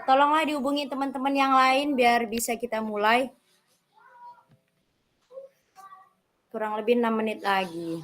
Tolonglah dihubungi teman-teman yang lain biar bisa kita mulai. Kurang lebih 6 menit lagi.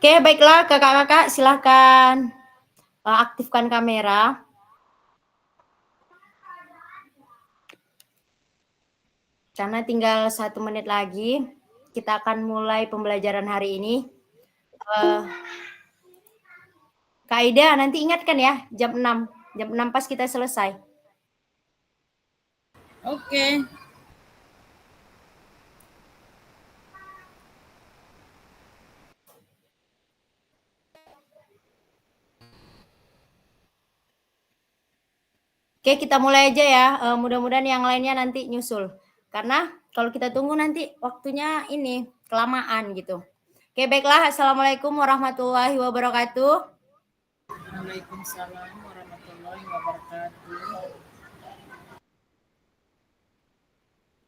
Oke, baiklah kakak-kakak, silakan aktifkan kamera. Karena tinggal 1 menit lagi, kita akan mulai pembelajaran hari ini. Kak Aida, nanti ingatkan ya, jam 6. Jam 6 pas kita selesai. Oke. Oke, kita mulai aja ya. Mudah-mudahan yang lainnya nanti nyusul. Karena kalau kita tunggu nanti waktunya ini kelamaan gitu. Oke, baiklah. Assalamualaikum warahmatullahi wabarakatuh. Waalaikumsalam warahmatullahi wabarakatuh.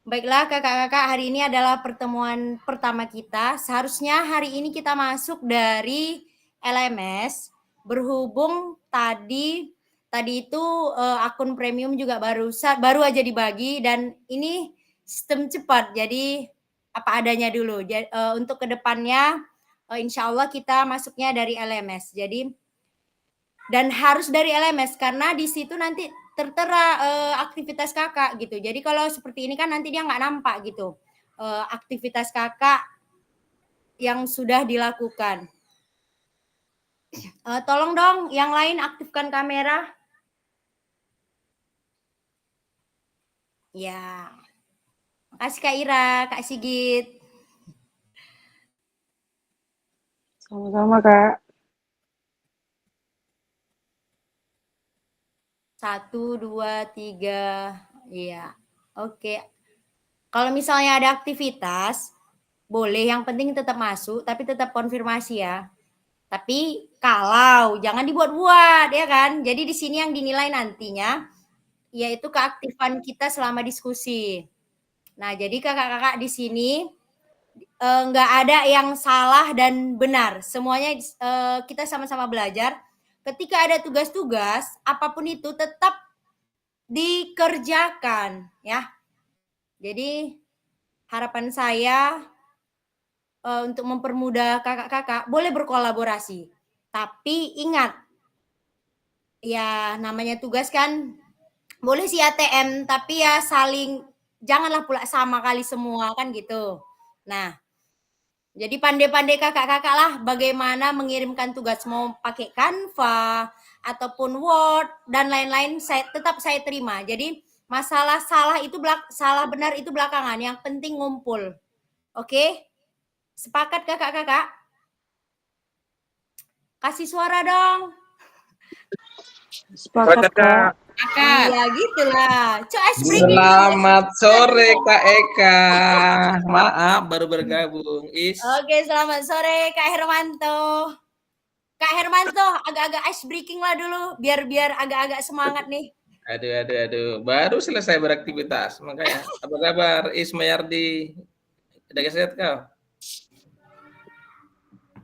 Baiklah kakak-kakak, hari ini adalah pertemuan pertama kita. Seharusnya hari ini kita masuk dari LMS. Berhubung tadi itu akun premium juga baru aja dibagi dan ini sistem cepat. Jadi apa adanya dulu. Jadi, untuk kedepannya insya Allah kita masuknya dari LMS. Jadi dan harus dari LMS karena di situ nanti tertera aktivitas kakak gitu. Jadi kalau seperti ini kan nanti dia nggak nampak gitu aktivitas kakak yang sudah dilakukan. Tolong dong yang lain aktifkan kamera. Ya, makasih Kak Ira, Kak Sigit. Sama-sama, Kak. 1, 2, 3. Iya, oke. Kalau misalnya ada aktivitas, boleh. Yang penting tetap masuk, tapi tetap konfirmasi ya. Tapi kalau jangan dibuat-buat ya kan. Jadi di sini yang dinilai nantinya yaitu keaktifan kita selama diskusi. Nah, jadi kakak-kakak di sini nggak ada yang salah dan benar. Semuanya kita sama-sama belajar. Ketika ada tugas-tugas, apapun itu tetap dikerjakan ya. Jadi harapan saya untuk mempermudah kakak-kakak boleh berkolaborasi. Tapi ingat, ya namanya tugas kan boleh sih ATM, tapi ya saling janganlah pula sama kali semua kan gitu. Nah, jadi pandai-pandai kakak-kakak lah bagaimana mengirimkan tugas mau pakai Canva ataupun Word dan lain-lain tetap saya terima. Jadi masalah salah benar itu belakangan, yang penting ngumpul. Oke? Sepakat kakak-kakak? Kasih suara dong. Sepakat, Kak. Iya gitulah. Selamat sore Kak Eka. Maaf baru bergabung. Oke, selamat sore Kak Hermanto. Kak Hermanto, agak-agak ice breaking lah dulu biar agak-agak semangat nih. Aduh. Baru selesai beraktivitas. Makanya apa kabar Ismayardi? Udah sehat kau?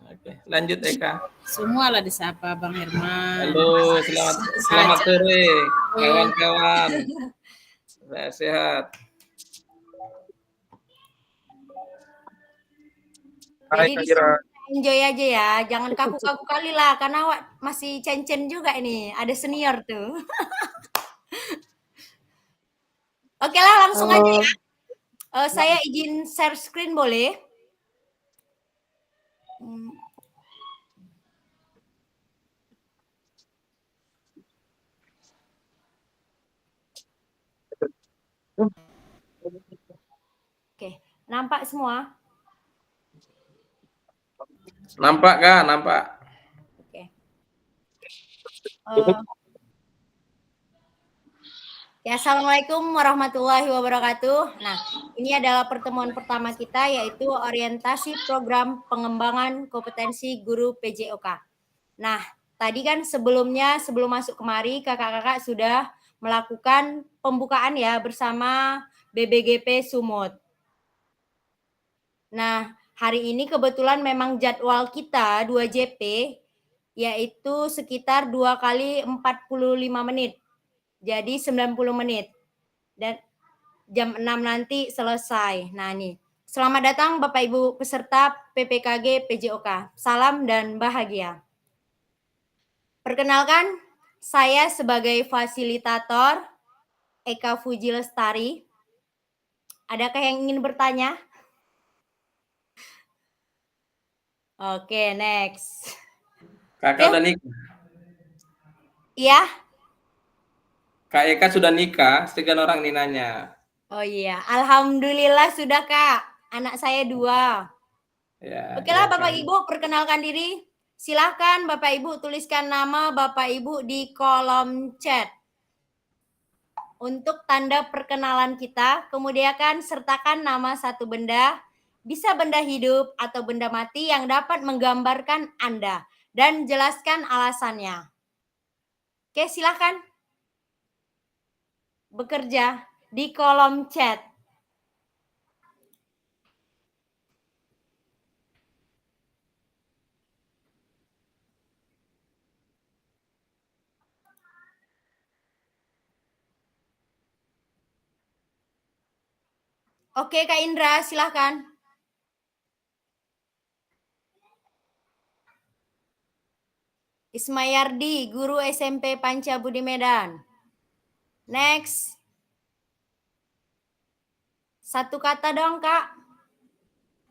Oke, lanjut Eka. Semua lah disapa Bang Herman. Halo, selamat sore kawan-kawan. Saya sehat. Jadi di sini enjoy aja ya, jangan kaku-kaku kali lah karena masih cencen juga ini, ada senior tuh. Oke lah, langsung aja ya. Saya izin share screen boleh? Oke, nampak semua? Nampak Kak, nampak. Oke. Ya, assalamualaikum warahmatullahi wabarakatuh. Nah, ini adalah pertemuan pertama kita yaitu orientasi program pengembangan kompetensi guru PJOK. Nah, tadi kan sebelum masuk kemari kakak-kakak sudah melakukan pembukaan ya bersama BBGP Sumut. Nah, hari ini kebetulan memang jadwal kita 2 JP yaitu sekitar 2 kali 45 menit. Jadi 90 menit. Dan jam 6 nanti selesai. Nah, nih Selamat datang Bapak Ibu peserta PPKG PJOK. Salam dan bahagia. Perkenalkan, saya sebagai fasilitator Eka Fuji Lestari. Adakah yang ingin bertanya? Oke, next. Kakak Oke. udah nikah. Iya? Kak Eka sudah nikah, sekian orang nih nanya. Oh iya, alhamdulillah sudah Kak. Anak saya 2. Ya, Oke lah ya, Bapak Kak. Ibu, perkenalkan diri. Silahkan Bapak Ibu tuliskan nama Bapak Ibu di kolom chat. Untuk tanda perkenalan kita, kemudian sertakan nama satu benda, bisa benda hidup atau benda mati yang dapat menggambarkan Anda. Dan jelaskan alasannya. Oke, silahkan bekerja di kolom chat. Oke, Kak Indra, silahkan. Ismayardi, guru SMP Pancabudi Medan. Next. Satu kata dong, Kak.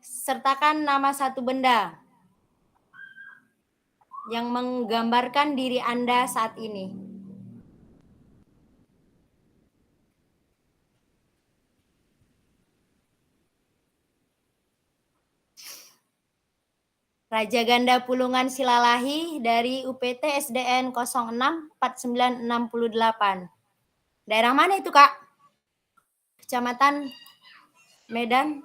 Sertakan nama satu benda yang menggambarkan diri Anda saat ini. Raja Ganda Pulungan Silalahi dari UPT SDN 064968. Daerah mana itu, Kak? Kecamatan Medan.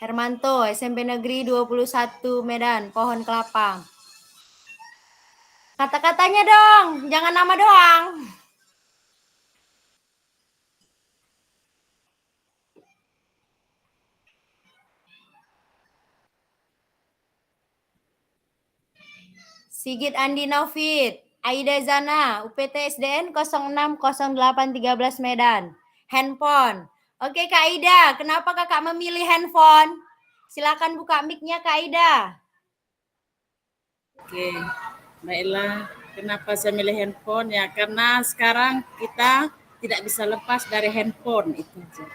Hermanto, SMP Negeri 21 Medan, Pohon Kelapa. Kata-katanya dong, jangan nama doang. Sigit Andi Novit, Aida Zana, UPT SDN 060813 Medan. Handphone. Oke Kak Aida, kenapa kakak memilih handphone? Silakan buka mic-nya Kak Aida. Oke, baiklah. Kenapa saya milih handphone? Ya, karena sekarang kita tidak bisa lepas dari handphone itu aja.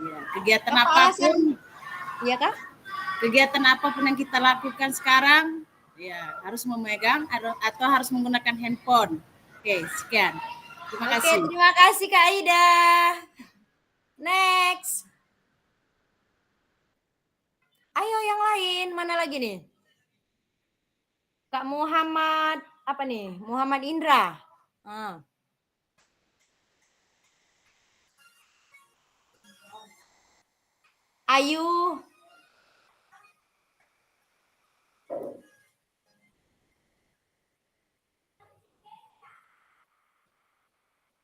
Ya, kegiatan apapun, Iya Kak? kegiatan apapun yang kita lakukan sekarang, ya harus memegang atau harus menggunakan handphone. Oke, sekian. Terima kasih. Oke, terima kasih Kak Aida. Next. Ayo yang lain, mana lagi nih? Kak Muhammad, apa nih? Muhammad Indra. Ayu.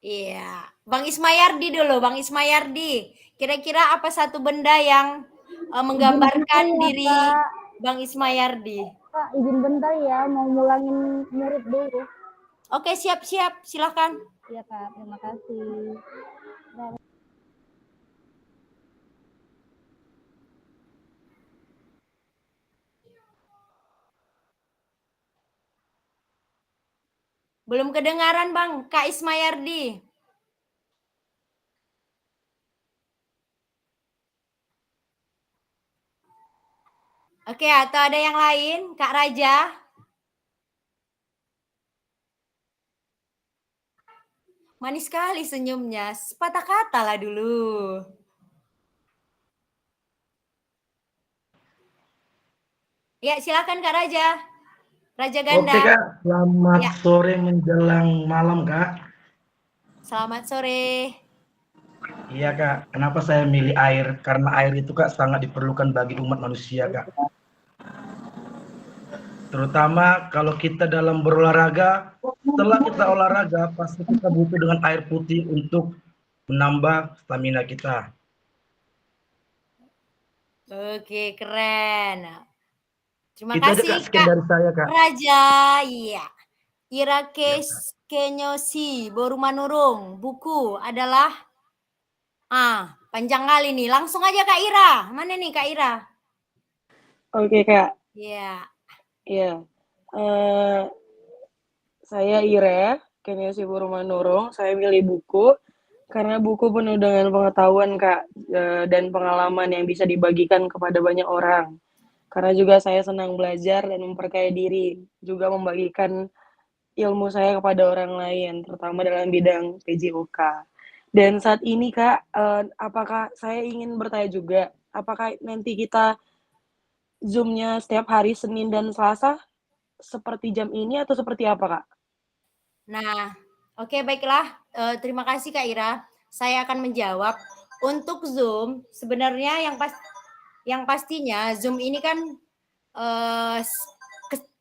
Iya, Bang Ismayardi dulu, Bang Ismayardi. Kira-kira apa satu benda yang menggambarkan diri Bang Ismayardi? Kak, izin bentar ya, mau mulangin murid dulu. Oke, siap-siap, silakan. Iya Kak, terima kasih. Belum kedengaran Bang, Kak Ismayardi. Oke, atau ada yang lain? Kak Raja? Manis sekali senyumnya, sepatah kata lah dulu. Ya, silakan Kak Raja. Raja Ganda. Oke Kak, selamat Ya. sore menjelang malam Kak. Selamat sore. Iya Kak, kenapa saya milih air? Karena air itu Kak sangat diperlukan bagi umat manusia Kak. Terutama kalau kita dalam berolahraga, setelah kita olahraga pasti kita butuh dengan air putih untuk menambah stamina kita. Oke, keren. Terima Itu aja kasih Kak, sekian dari saya Kak. Raja. Iya. Irake Kenyoshi Borumanurung. Buku adalah Panjang kali nih. Langsung aja Kak Ira. Mana nih Kak Ira? Oke, Kak. Iya. Iya. Saya Ira, Keniasi Manurung. Saya milih buku karena buku penuh dengan pengetahuan, Kak, dan pengalaman yang bisa dibagikan kepada banyak orang. Karena juga saya senang belajar dan memperkaya diri, juga membagikan ilmu saya kepada orang lain, terutama dalam bidang PJOK. Dan saat ini, Kak, apakah saya ingin bertanya juga, apakah nanti kita Zoom-nya setiap hari Senin dan Selasa seperti jam ini atau seperti apa, Kak? Nah, oke baiklah. Terima kasih Kak Ira. Saya akan menjawab. Untuk Zoom, sebenarnya yang pastinya Zoom ini kan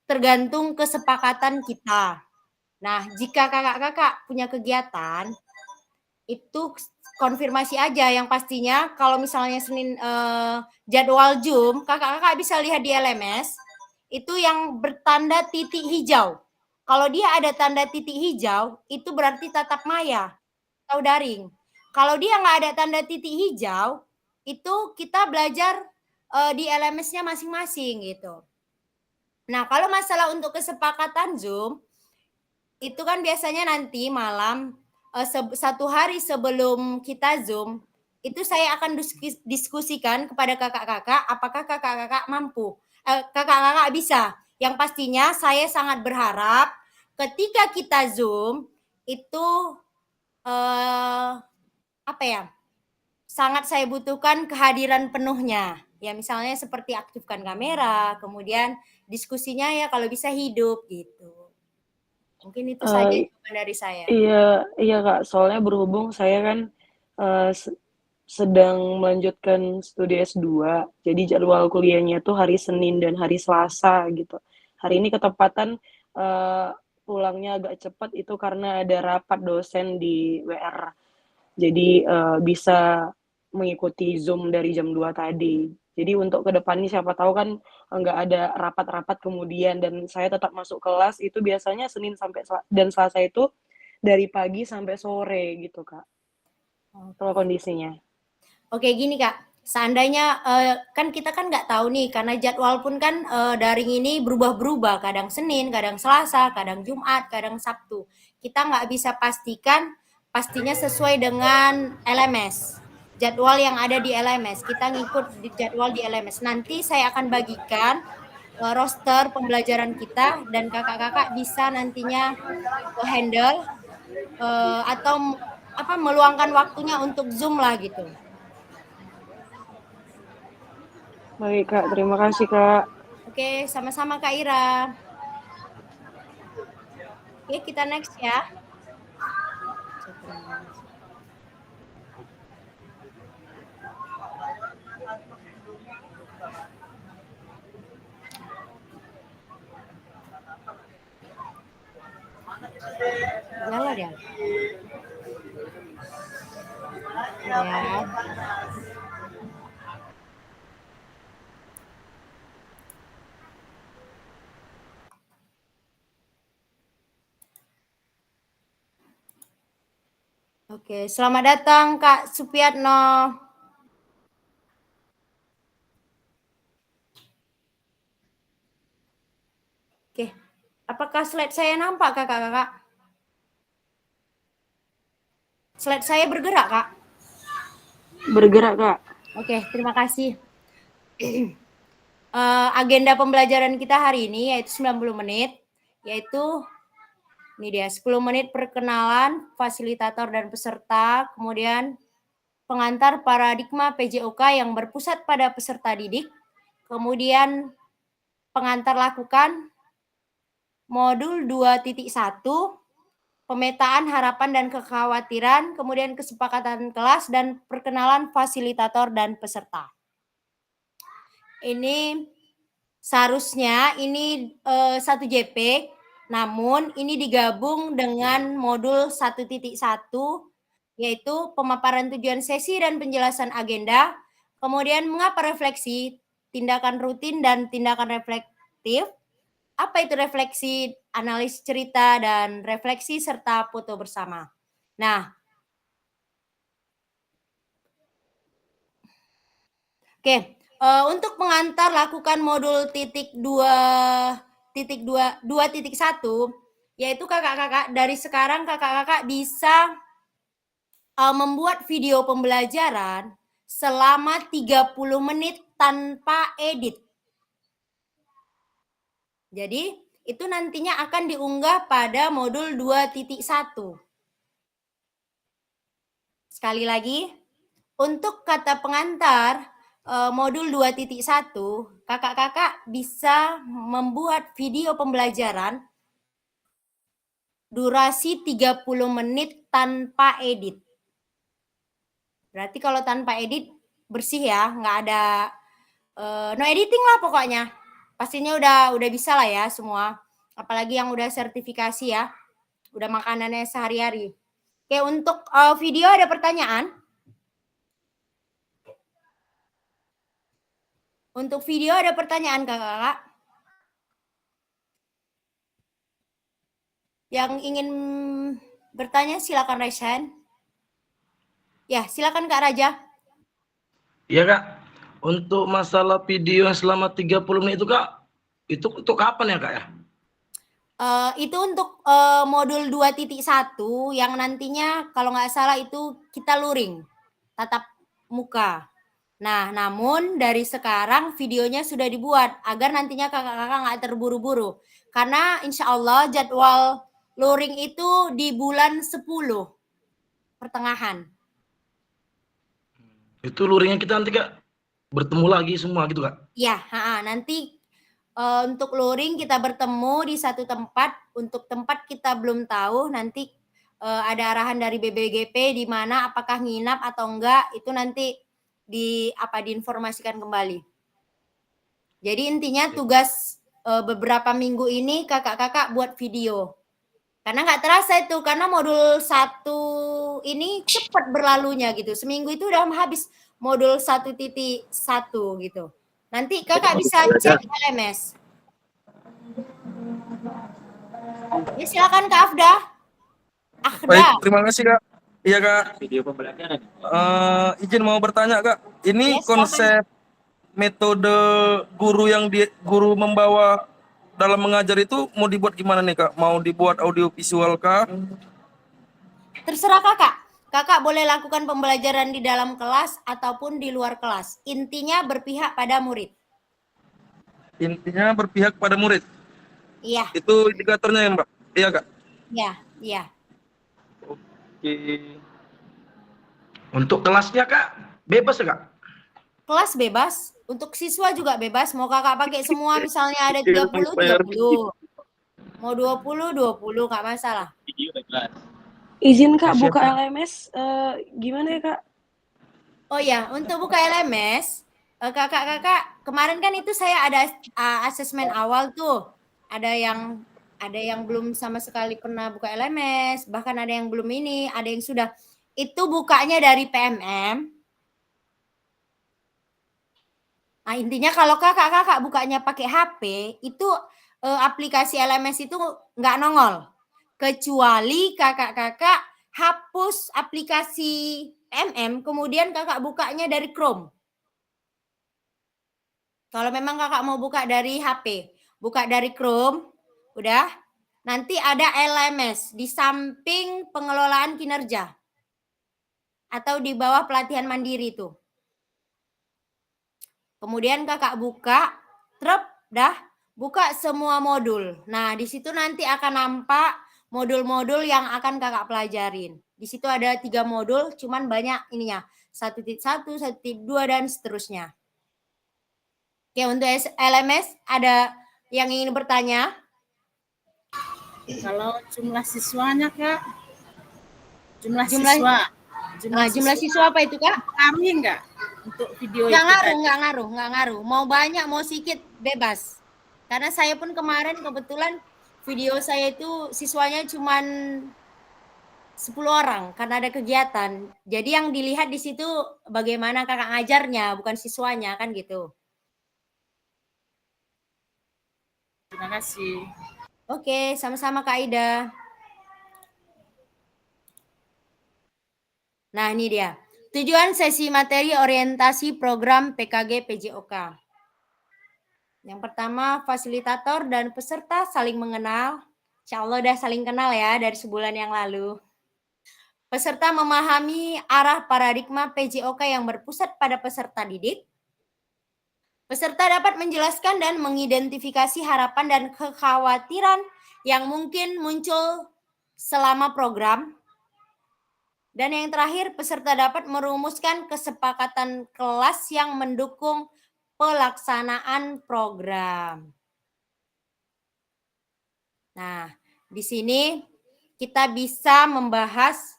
tergantung kesepakatan kita. Nah, jika kakak-kakak punya kegiatan, itu konfirmasi aja. Yang pastinya kalau misalnya Senin jadwal Zoom, kakak-kakak bisa lihat di LMS, itu yang bertanda titik hijau. Kalau dia ada tanda titik hijau, itu berarti tatap maya atau daring. Kalau dia nggak ada tanda titik hijau, itu kita belajar di LMS-nya masing-masing gitu. Nah, kalau masalah untuk kesepakatan Zoom, itu kan biasanya nanti malam, satu hari sebelum kita Zoom, itu saya akan diskusikan kepada kakak-kakak, apakah kakak-kakak mampu, kakak-kakak bisa. Yang pastinya saya sangat berharap ketika kita Zoom, itu sangat saya butuhkan kehadiran penuhnya. Ya misalnya seperti aktifkan kamera, kemudian diskusinya ya kalau bisa hidup gitu. Mungkin itu saja jawaban dari saya. Iya Kak, soalnya berhubung saya kan sedang melanjutkan studi S2, jadi jadwal kuliahnya tuh hari Senin dan hari Selasa gitu. Hari ini ketepatan pulangnya agak cepat itu karena ada rapat dosen di WR. Jadi bisa mengikuti Zoom dari jam 2 tadi. Jadi untuk kedepannya siapa tahu kan nggak ada rapat-rapat kemudian dan saya tetap masuk kelas itu biasanya Senin sampai dan Selasa itu dari pagi sampai sore gitu Kak. Kalau kondisinya. Oke gini Kak, seandainya kan kita kan nggak tahu nih karena jadwal pun kan daring ini berubah-berubah, kadang Senin, kadang Selasa, kadang Jumat, kadang Sabtu. Kita nggak bisa pastinya sesuai dengan LMS. Jadwal yang ada di LMS, kita ngikut di jadwal di LMS. Nanti saya akan bagikan roster pembelajaran kita dan kakak-kakak bisa nantinya handle atau meluangkan waktunya untuk Zoom lah gitu. Baik Kak, terima kasih Kak. Oke, sama-sama Kak Ira. Oke, kita next ya. Nyala dia. Ya. Oke, selamat datang Kak Supiatno. Oke, apakah slide saya nampak kakak-kakak? Slide saya bergerak Kak? Bergerak Kak. Oke, terima kasih. Agenda pembelajaran kita hari ini yaitu 90 menit, yaitu ini dia 10 menit perkenalan fasilitator dan peserta, kemudian pengantar paradigma PJOK yang berpusat pada peserta didik, kemudian pengantar lakukan modul 2.1, pemetaan harapan dan kekhawatiran, kemudian kesepakatan kelas dan perkenalan fasilitator dan peserta. Ini seharusnya ini 1 JP, namun ini digabung dengan modul 1.1 yaitu pemaparan tujuan sesi dan penjelasan agenda, kemudian mengapa refleksi, tindakan rutin dan tindakan reflektif, apa itu refleksi, analisis cerita, dan refleksi serta foto bersama. Nah, Oke, untuk pengantar lakukan modul titik 2.1, yaitu kakak-kakak dari sekarang kakak-kakak bisa membuat video pembelajaran selama 30 menit tanpa edit. Jadi, itu nantinya akan diunggah pada modul 2.1. Sekali lagi, untuk kata pengantar modul 2.1, kakak-kakak bisa membuat video pembelajaran durasi 30 menit tanpa edit. Berarti kalau tanpa edit bersih ya, nggak ada no editing lah pokoknya. Pastinya udah bisa lah ya semua. Apalagi yang udah sertifikasi ya, udah makanannya sehari-hari. Oke, untuk video ada pertanyaan? Untuk video ada pertanyaan kakak-kakak? Yang ingin bertanya silakan raise hand. Ya, silakan Kak Raja. Iya Kak, untuk masalah video yang selama 30 menit itu Kak, itu untuk kapan ya Kak ya? Itu untuk modul 2.1 yang nantinya kalau nggak salah itu kita luring, tatap muka. Nah, namun dari sekarang videonya sudah dibuat agar nantinya kakak-kakak nggak terburu-buru. Karena insya Allah jadwal luring itu di bulan 10 pertengahan. Itu luringnya kita nanti Kak bertemu lagi semua gitu Kak? Iya, nanti untuk luring kita bertemu di satu tempat. Untuk tempat kita belum tahu, nanti ada arahan dari BBGP di mana apakah nginap atau enggak, itu nanti diinformasikan kembali. Jadi intinya tugas beberapa minggu ini kakak-kakak buat video. Karena nggak terasa itu, karena modul 1 ini cepat berlalunya gitu. Seminggu itu udah habis modul 1.1 gitu. Nanti kakak bisa cek LMS. Ya silakan Kak Afda. Baik, terima kasih Kak. Iya Kak. Izin mau bertanya Kak. Ini Yes, konsep metode guru membawa dalam mengajar itu mau dibuat gimana nih Kak? Mau dibuat audio visual kah? Terserah kakak. Kakak boleh lakukan pembelajaran di dalam kelas ataupun di luar kelas. Intinya berpihak pada murid. Intinya berpihak pada murid. Iya. Itu indikatornya ya Mbak? Iya Kak. Iya. Oke. Untuk kelasnya Kak, bebas ya Kak? Kelas bebas. Untuk siswa juga bebas. Mau kakak pakai semua misalnya ada 30, 30. Mau 20, 20. Nggak masalah. Izin Kak buka LMS gimana ya Kak? Oh ya, untuk buka LMS, kakak-kakak kemarin kan itu saya ada asesmen awal tuh. Ada yang belum sama sekali pernah buka LMS, bahkan ada yang belum ini, ada yang sudah. Itu bukanya dari PMM. Nah, intinya kalau kakak-kakak bukanya pakai HP, itu aplikasi LMS itu nggak nongol. Kecuali kakak-kakak hapus aplikasi PMM, kemudian kakak bukanya dari Chrome. Kalau memang kakak mau buka dari HP, buka dari Chrome, udah. Nanti ada LMS di samping pengelolaan kinerja. Atau di bawah pelatihan mandiri tuh. Kemudian kakak buka, dah, buka semua modul. Nah, di situ nanti akan nampak modul-modul yang akan kakak pelajarin. Di situ ada 3 modul, cuman banyak ininya. 1.1, 1.2, dan seterusnya. Oke, untuk LMS ada yang ingin bertanya? Kalau jumlah siswanya Kak, jumlah siswa apa itu Kak? Kami enggak untuk video Nggak itu nggak ngaruh. Mau banyak, mau sedikit, bebas. Karena saya pun kemarin kebetulan video saya itu siswanya cuman 10 orang karena ada kegiatan. Jadi yang dilihat di situ bagaimana kakak ngajarnya, bukan siswanya, kan gitu. Terima kasih. Oke, sama-sama Kak Ida. Nah, ini dia. Tujuan sesi materi orientasi program PKG PJOK. Yang pertama, fasilitator dan peserta saling mengenal. Insya Allah udah saling kenal ya dari sebulan yang lalu. Peserta memahami arah paradigma PJOK yang berpusat pada peserta didik. Peserta dapat menjelaskan dan mengidentifikasi harapan dan kekhawatiran yang mungkin muncul selama program. Dan yang terakhir, peserta dapat merumuskan kesepakatan kelas yang mendukung pelaksanaan program. Nah, di sini kita bisa membahas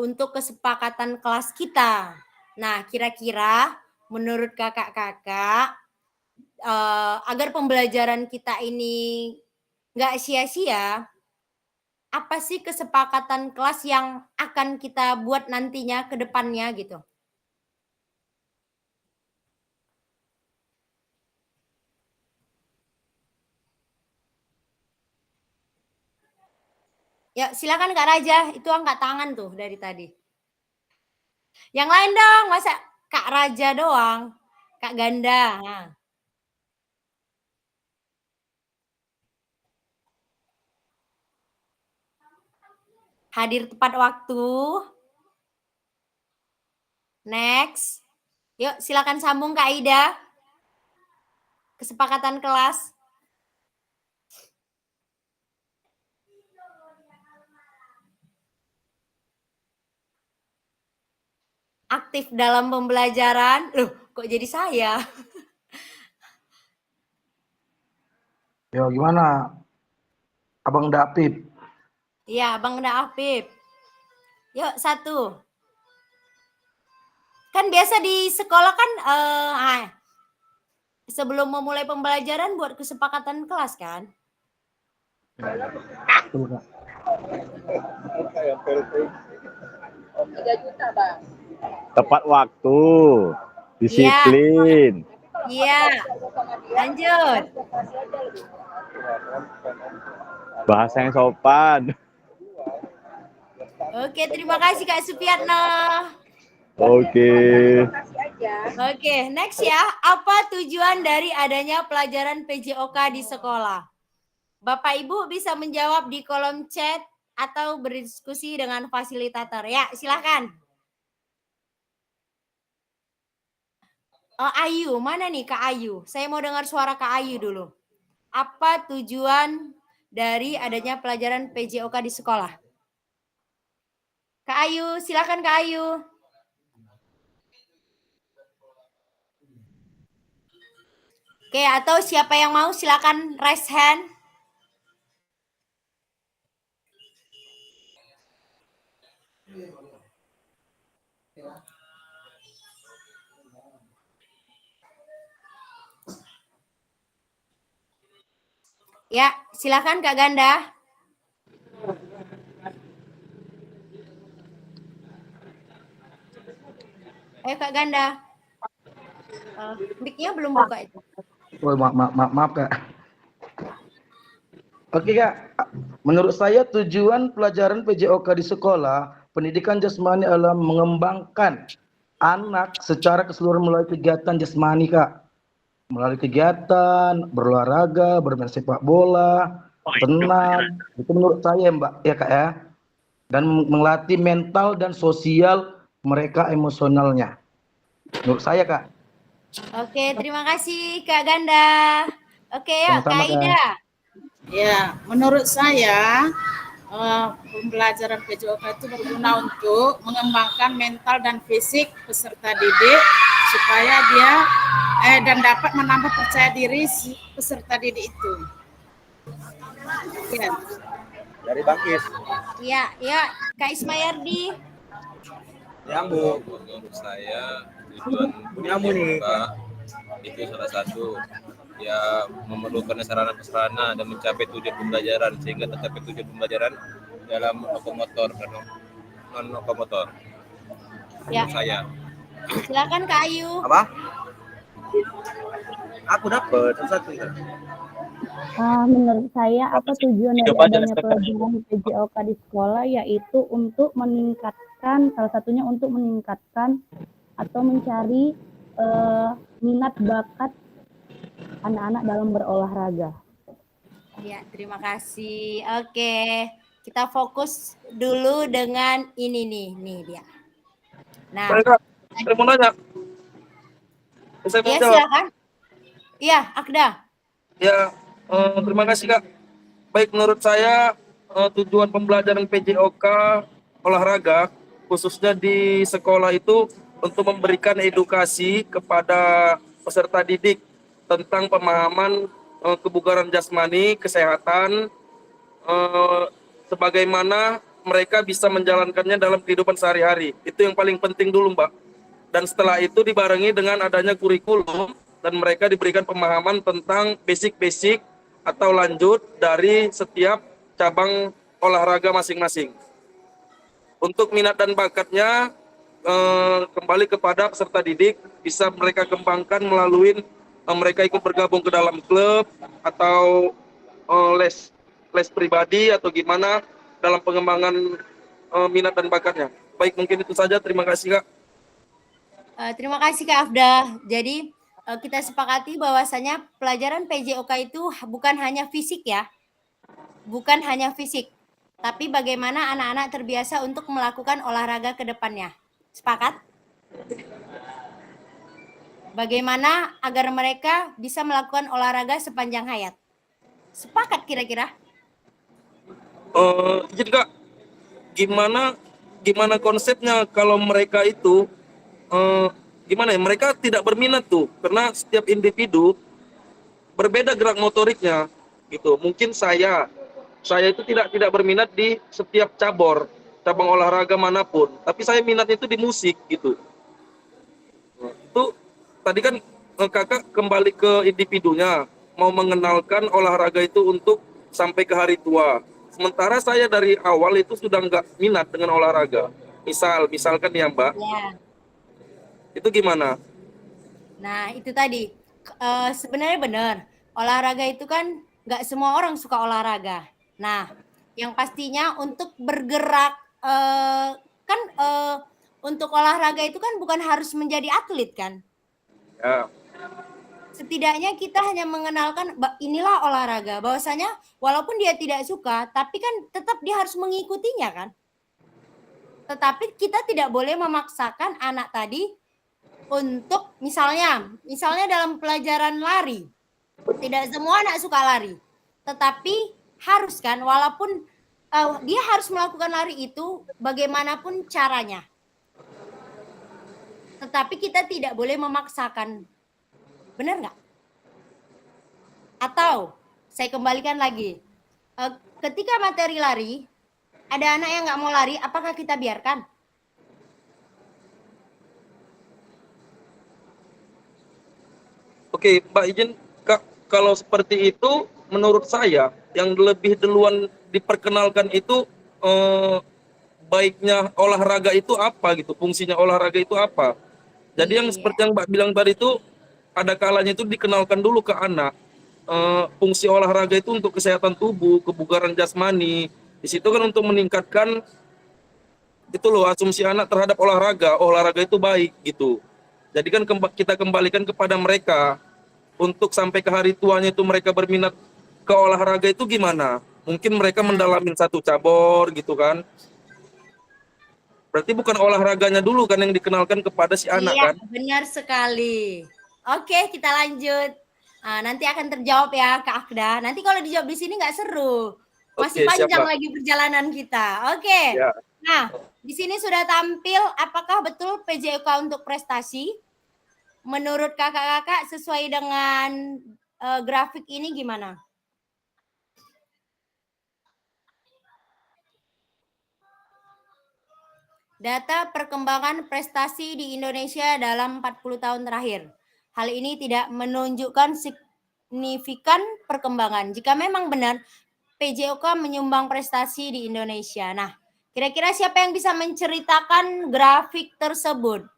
untuk kesepakatan kelas kita. Nah, kira-kira menurut kakak-kakak, agar pembelajaran kita ini nggak sia-sia, apa sih kesepakatan kelas yang akan kita buat nantinya ke depannya gitu? Ya, silakan Kak Raja, itu angkat tangan tuh dari tadi. Yang lain dong, masa Kak Raja doang? Kak Ganda. Nah. Hadir tepat waktu. Next. Yuk, silakan sambung Kak Ida. Kesepakatan kelas. Aktif dalam pembelajaran. Loh, kok jadi saya? Yo, gimana? Abang Dapip. Iya, Abang Afif. Yuk, satu. Kan biasa di sekolah kan sebelum memulai pembelajaran buat kesepakatan kelas kan? Betul, Kak. 3 juta, Bang. Tepat waktu, disiplin. Iya. Lanjut. Bahasa yang sopan. Oke, terima kasih Kak Supiatno. Oke. Oke, next ya. Apa tujuan dari adanya pelajaran PJOK di sekolah? Bapak Ibu bisa menjawab di kolom chat atau berdiskusi dengan fasilitator. Ya, silakan. Ayu, mana nih Kak Ayu? Saya mau dengar suara Kak Ayu dulu. Apa tujuan dari adanya pelajaran PJOK di sekolah? Kak Ayu, silakan Kak Ayu. Oke, atau siapa yang mau silakan raise hand. Ya, silakan Kak Ganda. Ayo Kak Ganda. Mic-nya belum buka itu. Oh, maaf Kak. Oke Kak, menurut saya tujuan pelajaran PJOK di sekolah, pendidikan jasmani adalah mengembangkan anak secara keseluruhan melalui kegiatan jasmani Kak. Melalui kegiatan, berolahraga, bermain sepak bola, senam, itu menurut saya Mbak, ya Kak ya. Dan melatih mental dan sosial mereka emosionalnya. Menurut saya Kak. Oke, terima kasih Kak Ganda. Oke ya, Kak Ida. Ya, menurut saya pembelajaran PJOK itu berguna untuk mengembangkan mental dan fisik peserta didik supaya dia dan dapat menambah percaya diri si peserta didik itu. Ya. Dari Bangkis. Ya, Kak Ismayardi. Ya, Bu. Menurut saya tujuan PJOK itu salah satu ya memerlukan sarana-prasarana dan mencapai tujuan pembelajaran sehingga tercapai tujuan pembelajaran dalam lokomotor dan non-lokomotor. Ya. Saya. Silakan Kak Ayu. Apa? Aku dapat satu. Menurut saya apa tujuan dari adanya pelajaran PJOK di sekolah yaitu untuk meningkatkan kan salah satunya untuk meningkatkan atau mencari minat bakat anak-anak dalam berolahraga. Ya, terima kasih. Oke, kita fokus dulu dengan ini nih dia. Nah, Baik, Kak. Saya mau nanya. Saya mau ya jawab. silakan. Iya, Akda. Ya, terima kasih Kak. Baik, menurut saya tujuan pembelajaran PJOK olahraga khususnya di sekolah itu untuk memberikan edukasi kepada peserta didik tentang pemahaman kebugaran jasmani, kesehatan, sebagaimana mereka bisa menjalankannya dalam kehidupan sehari-hari. Itu yang paling penting dulu, Mbak. Dan setelah itu dibarengi dengan adanya kurikulum dan mereka diberikan pemahaman tentang basic-basic atau lanjut dari setiap cabang olahraga masing-masing. Untuk minat dan bakatnya kembali kepada peserta didik, bisa mereka kembangkan melalui mereka ikut bergabung ke dalam klub atau les pribadi atau gimana dalam pengembangan minat dan bakatnya. Baik, mungkin itu saja. Terima kasih Kak. Terima kasih Kak Afda. Jadi kita sepakati bahwasanya pelajaran PJOK itu bukan hanya fisik ya. Bukan hanya fisik, tapi bagaimana anak-anak terbiasa untuk melakukan olahraga ke depannya. Sepakat? Bagaimana agar mereka bisa melakukan olahraga sepanjang hayat? Sepakat kira-kira? Jadi Kak, gimana konsepnya kalau mereka itu gimana ya, mereka tidak berminat tuh karena setiap individu berbeda gerak motoriknya gitu. Mungkin saya itu tidak berminat di setiap cabang olahraga manapun, tapi saya minatnya itu di musik gitu. Itu tadi kan kakak kembali ke individunya, mau mengenalkan olahraga itu untuk sampai ke hari tua. Sementara saya dari awal itu sudah nggak minat dengan olahraga. Misalkan ya Mbak, Ya. itu gimana? Nah itu tadi sebenarnya benar, olahraga itu kan nggak semua orang suka olahraga. Nah yang pastinya untuk bergerak kan untuk olahraga itu kan bukan harus menjadi atlet kan. Ya. Setidaknya kita hanya mengenalkan inilah olahraga, bahwasanya walaupun dia tidak suka, tapi kan tetap dia harus mengikutinya kan. Tetapi kita tidak boleh memaksakan anak tadi untuk misalnya dalam pelajaran lari, tidak semua anak suka lari, tetapi harus kan, walaupun dia harus melakukan lari itu bagaimanapun caranya. Tetapi kita tidak boleh memaksakan. Benar nggak? Atau saya kembalikan lagi, ketika materi lari, ada anak yang nggak mau lari, apakah kita biarkan? Oke, Mbak izin Kak, kalau seperti itu menurut saya yang lebih duluan diperkenalkan itu baiknya olahraga itu apa gitu, fungsinya olahraga itu apa. Jadi yang seperti yang Mbak bilang tadi itu ada kalanya itu dikenalkan dulu ke anak fungsi olahraga itu untuk kesehatan tubuh, kebugaran jasmani. Di situ kan untuk meningkatkan itu loh asumsi anak terhadap olahraga itu baik gitu. Jadi kan kita kembalikan kepada mereka untuk sampai ke hari tuanya itu mereka berminat ke olahraga itu gimana? Mungkin mereka mendalamin satu cabur gitu kan. Berarti bukan olahraganya dulu kan yang dikenalkan kepada si anak kan? Iya, benar sekali. Oke, kita lanjut. Nanti akan terjawab ya Kak Akda. Nanti kalau dijawab di sini nggak seru. Masih Oke, panjang siap, lagi perjalanan kita. Oke. Ya. Nah, di sini sudah tampil apakah betul PJOK untuk prestasi? Menurut kakak-kakak sesuai dengan grafik ini gimana? Data perkembangan prestasi di Indonesia dalam 40 tahun terakhir. Hal ini tidak menunjukkan signifikan perkembangan. Jika memang benar PJOK menyumbang prestasi di Indonesia. Nah, kira-kira siapa yang bisa menceritakan grafik tersebut?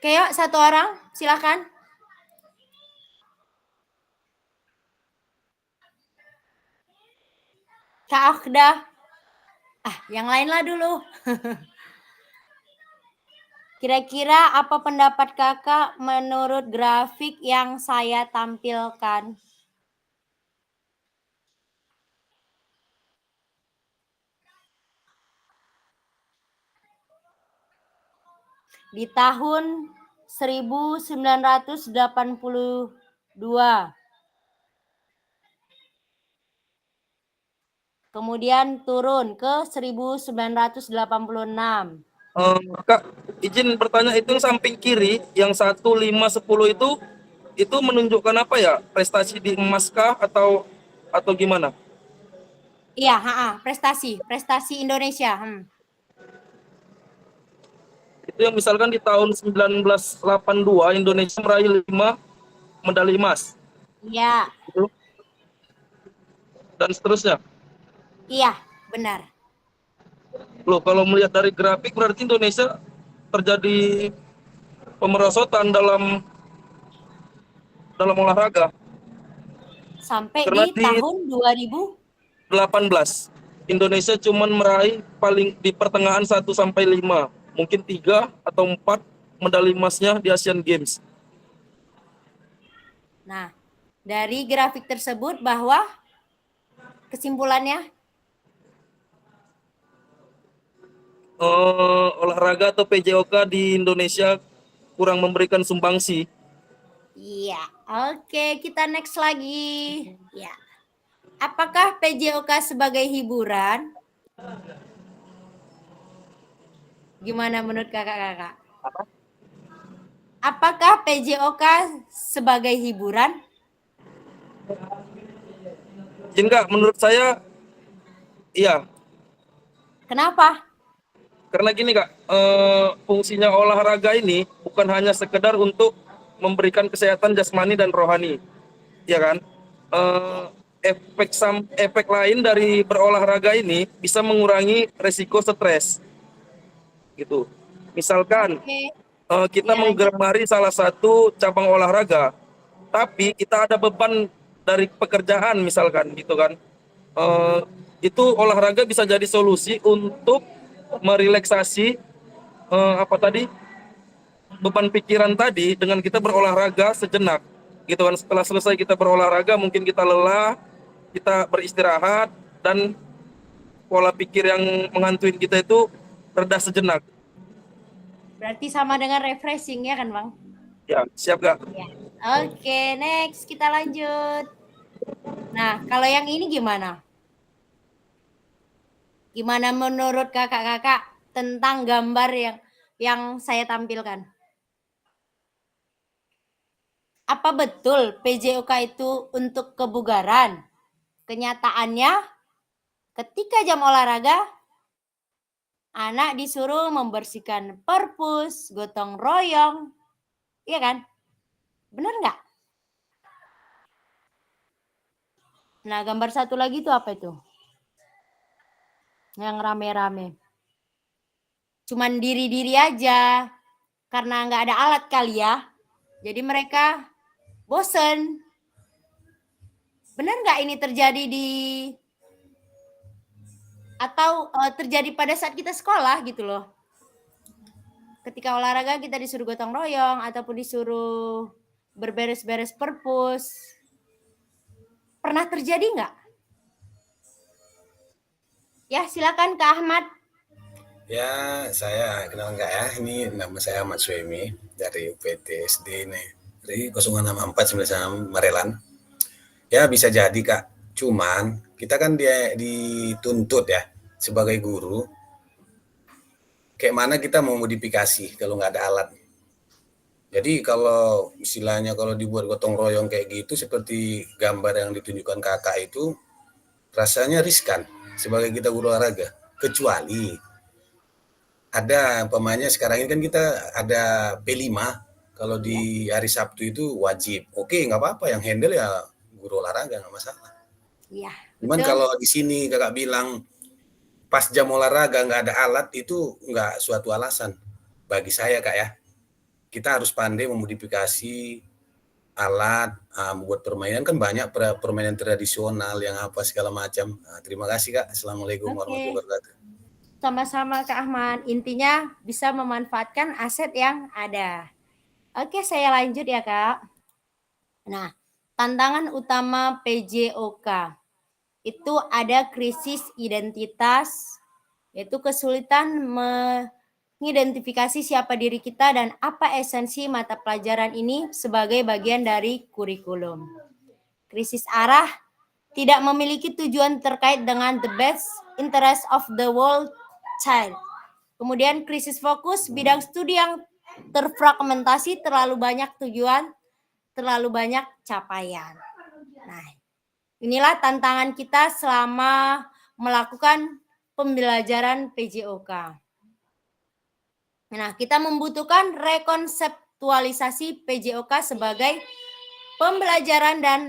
Oke, yuk satu orang, silakan. Kak Okda. Yang lainlah dulu. Kira-kira apa pendapat kakak menurut grafik yang saya tampilkan? Di tahun 1982. Kemudian turun ke 1986. Kak, izin bertanya, itu yang samping kiri, yang 1, 5, 10 itu menunjukkan apa ya? Prestasi di emas kah atau gimana? Iya, prestasi Indonesia. Itu yang misalkan di tahun 1982 Indonesia meraih 5 medali emas. Iya. Gitu. Dan seterusnya. Iya, benar. Loh, kalau melihat dari grafik berarti Indonesia terjadi pemerosotan dalam olahraga. Sampai Karena di tahun 2018 Indonesia cuma meraih paling di pertengahan 1 sampai 5, mungkin 3 atau 4 medali emasnya di Asian Games. Nah, dari grafik tersebut bahwa kesimpulannya olahraga atau PJOK di Indonesia kurang memberikan sumbangsi. Iya, oke, kita next lagi. Ya. Apakah PJOK sebagai hiburan? Gimana menurut kakak-kakak? Apakah PJOK sebagai hiburan? Enggak, menurut saya iya. Kenapa? Karena gini Kak, fungsinya olahraga ini bukan hanya sekedar untuk memberikan kesehatan jasmani dan rohani, ya kan? Efek lain dari berolahraga ini bisa mengurangi resiko stres, gitu. Misalkan kita menggemari salah satu cabang olahraga, tapi kita ada beban dari pekerjaan misalkan, gitu kan? Itu olahraga bisa jadi solusi untuk merelaksasi beban pikiran tadi dengan kita berolahraga sejenak, gitu kan. Setelah selesai kita berolahraga mungkin kita lelah, kita beristirahat, dan pola pikir yang menghantuin kita itu reda sejenak. Berarti sama dengan refreshing ya kan Bang? Ya, siap Kak? Ya. Oke, next kita lanjut. Nah, kalau yang ini gimana? Gimana menurut kakak-kakak tentang gambar yang saya tampilkan? Apa betul PJOK itu untuk kebugaran? Kenyataannya, ketika jam olahraga, anak disuruh membersihkan perpus, gotong royong. Iya kan? Benar nggak? Nah, gambar satu lagi itu apa itu? Yang rame-rame. Cuman diri-diri aja. Karena nggak ada alat kali ya. Jadi mereka bosen. Benar nggak ini terjadi terjadi pada saat kita sekolah gitu loh. Ketika olahraga kita disuruh gotong royong ataupun disuruh berberes-beres perpus. Pernah terjadi nggak? Ya, silakan Kak Ahmad. Ya, saya kenal nggak ya? Ini nama saya Ahmad Suemi dari UPT SD Negeri 066496 Marelan. Ya, bisa jadi Kak. Cuman kita kan dia dituntut ya sebagai guru. Kayak mana kita mau modifikasi kalau nggak ada alat. Jadi kalau istilahnya kalau dibuat gotong royong kayak gitu seperti gambar yang ditunjukkan kakak itu rasanya riskan sebagai kita guru olahraga. Kecuali ada umpamanya sekarang ini kan kita ada P5 kalau di hari Sabtu itu wajib. Oke, nggak apa-apa, yang handle ya guru olahraga, nggak masalah. Iya. Cuman kalau di sini kakak bilang pas jam olahraga nggak ada alat, itu nggak suatu alasan bagi saya Kak ya. kita harus pandai memodifikasi alat, membuat permainan, kan banyak permainan tradisional yang apa segala macam. Terima kasih Kak. Assalamualaikum warahmatullahi wabarakatuh. Sama-sama Kak Ahmad. Intinya bisa memanfaatkan aset yang ada. Oke, saya lanjut ya Kak. Nah, tantangan utama PJOK itu ada krisis identitas, yaitu kesulitan mengidentifikasi siapa diri kita dan apa esensi mata pelajaran ini sebagai bagian dari kurikulum. Krisis arah, tidak memiliki tujuan terkait dengan the best interest of the world child. Kemudian krisis fokus, bidang studi yang terfragmentasi, terlalu banyak tujuan, terlalu banyak capaian. Nah, inilah tantangan kita selama melakukan pembelajaran PJOK. Nah, kita membutuhkan rekonseptualisasi PJOK sebagai pembelajaran dan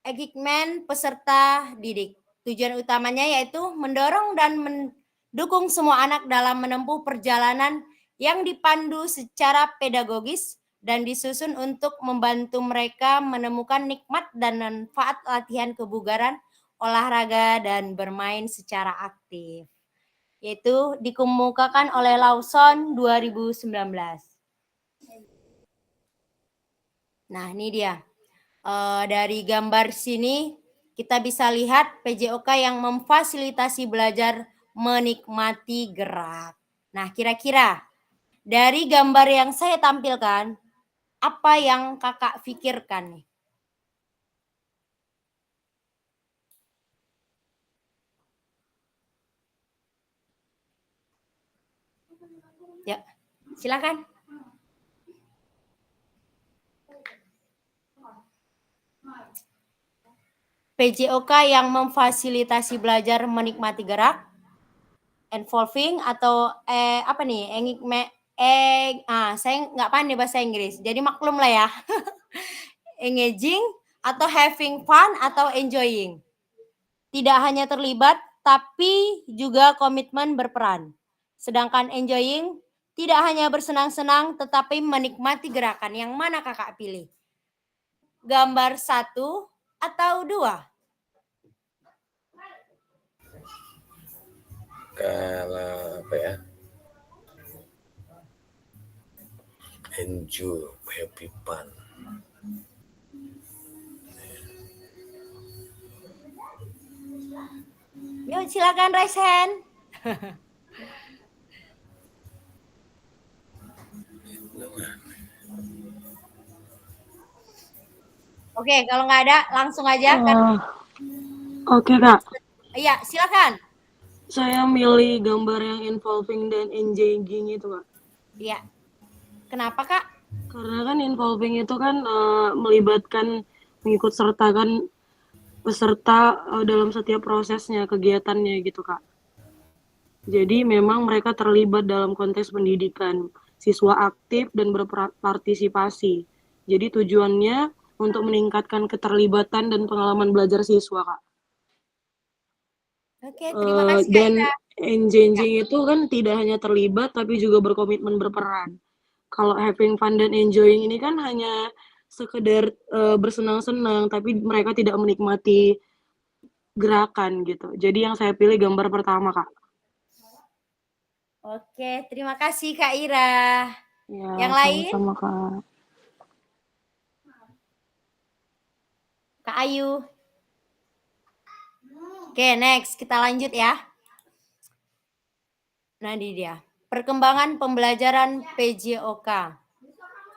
engagement peserta didik. Tujuan utamanya yaitu mendorong dan mendukung semua anak dalam menempuh perjalanan yang dipandu secara pedagogis dan disusun untuk membantu mereka menemukan nikmat dan manfaat latihan kebugaran, olahraga, dan bermain secara aktif. Yaitu dikemukakan oleh Lawson 2019. Nah, ini dia. Dari gambar sini kita bisa lihat PJOK yang memfasilitasi belajar menikmati gerak. Nah, kira-kira dari gambar yang saya tampilkan, apa yang kakak pikirkan nih? Ya, silakan. PJOK yang memfasilitasi belajar menikmati gerak, involving atau apa nih? Saya nggak pandai bahasa Inggris, jadi maklum lah ya. Engaging atau having fun atau enjoying. Tidak hanya terlibat, tapi juga komitmen berperan. Sedangkan enjoying tidak hanya bersenang-senang, tetapi menikmati gerakan. Yang mana kakak pilih? Gambar 1 atau 2? Kalau apa ya? Enjoy, happy fun. Yuk silakan raise hand. Oke, kalau nggak ada langsung aja kan. Oke Kak. Iya, silakan. Saya milih gambar yang involving dan engaging itu Kak. Iya. Kenapa Kak? Karena kan involving itu kan melibatkan, mengikut sertakan peserta dalam setiap prosesnya, kegiatannya gitu Kak. Jadi memang mereka terlibat dalam konteks pendidikan, siswa aktif dan berpartisipasi. Jadi tujuannya untuk meningkatkan keterlibatan dan pengalaman belajar siswa Kak. Oke, terima kasih. Dan engaging itu kan tidak hanya terlibat tapi juga berkomitmen berperan. Kalau having fun dan enjoying ini kan hanya sekedar bersenang-senang tapi mereka tidak menikmati gerakan gitu. Jadi yang saya pilih gambar pertama Kak. Oke, terima kasih Kak Ira. Ya, yang lain? Sama Kak. Kak Ayu. Oke, next. Kita lanjut ya. Nah, ini dia. Perkembangan pembelajaran PJOK.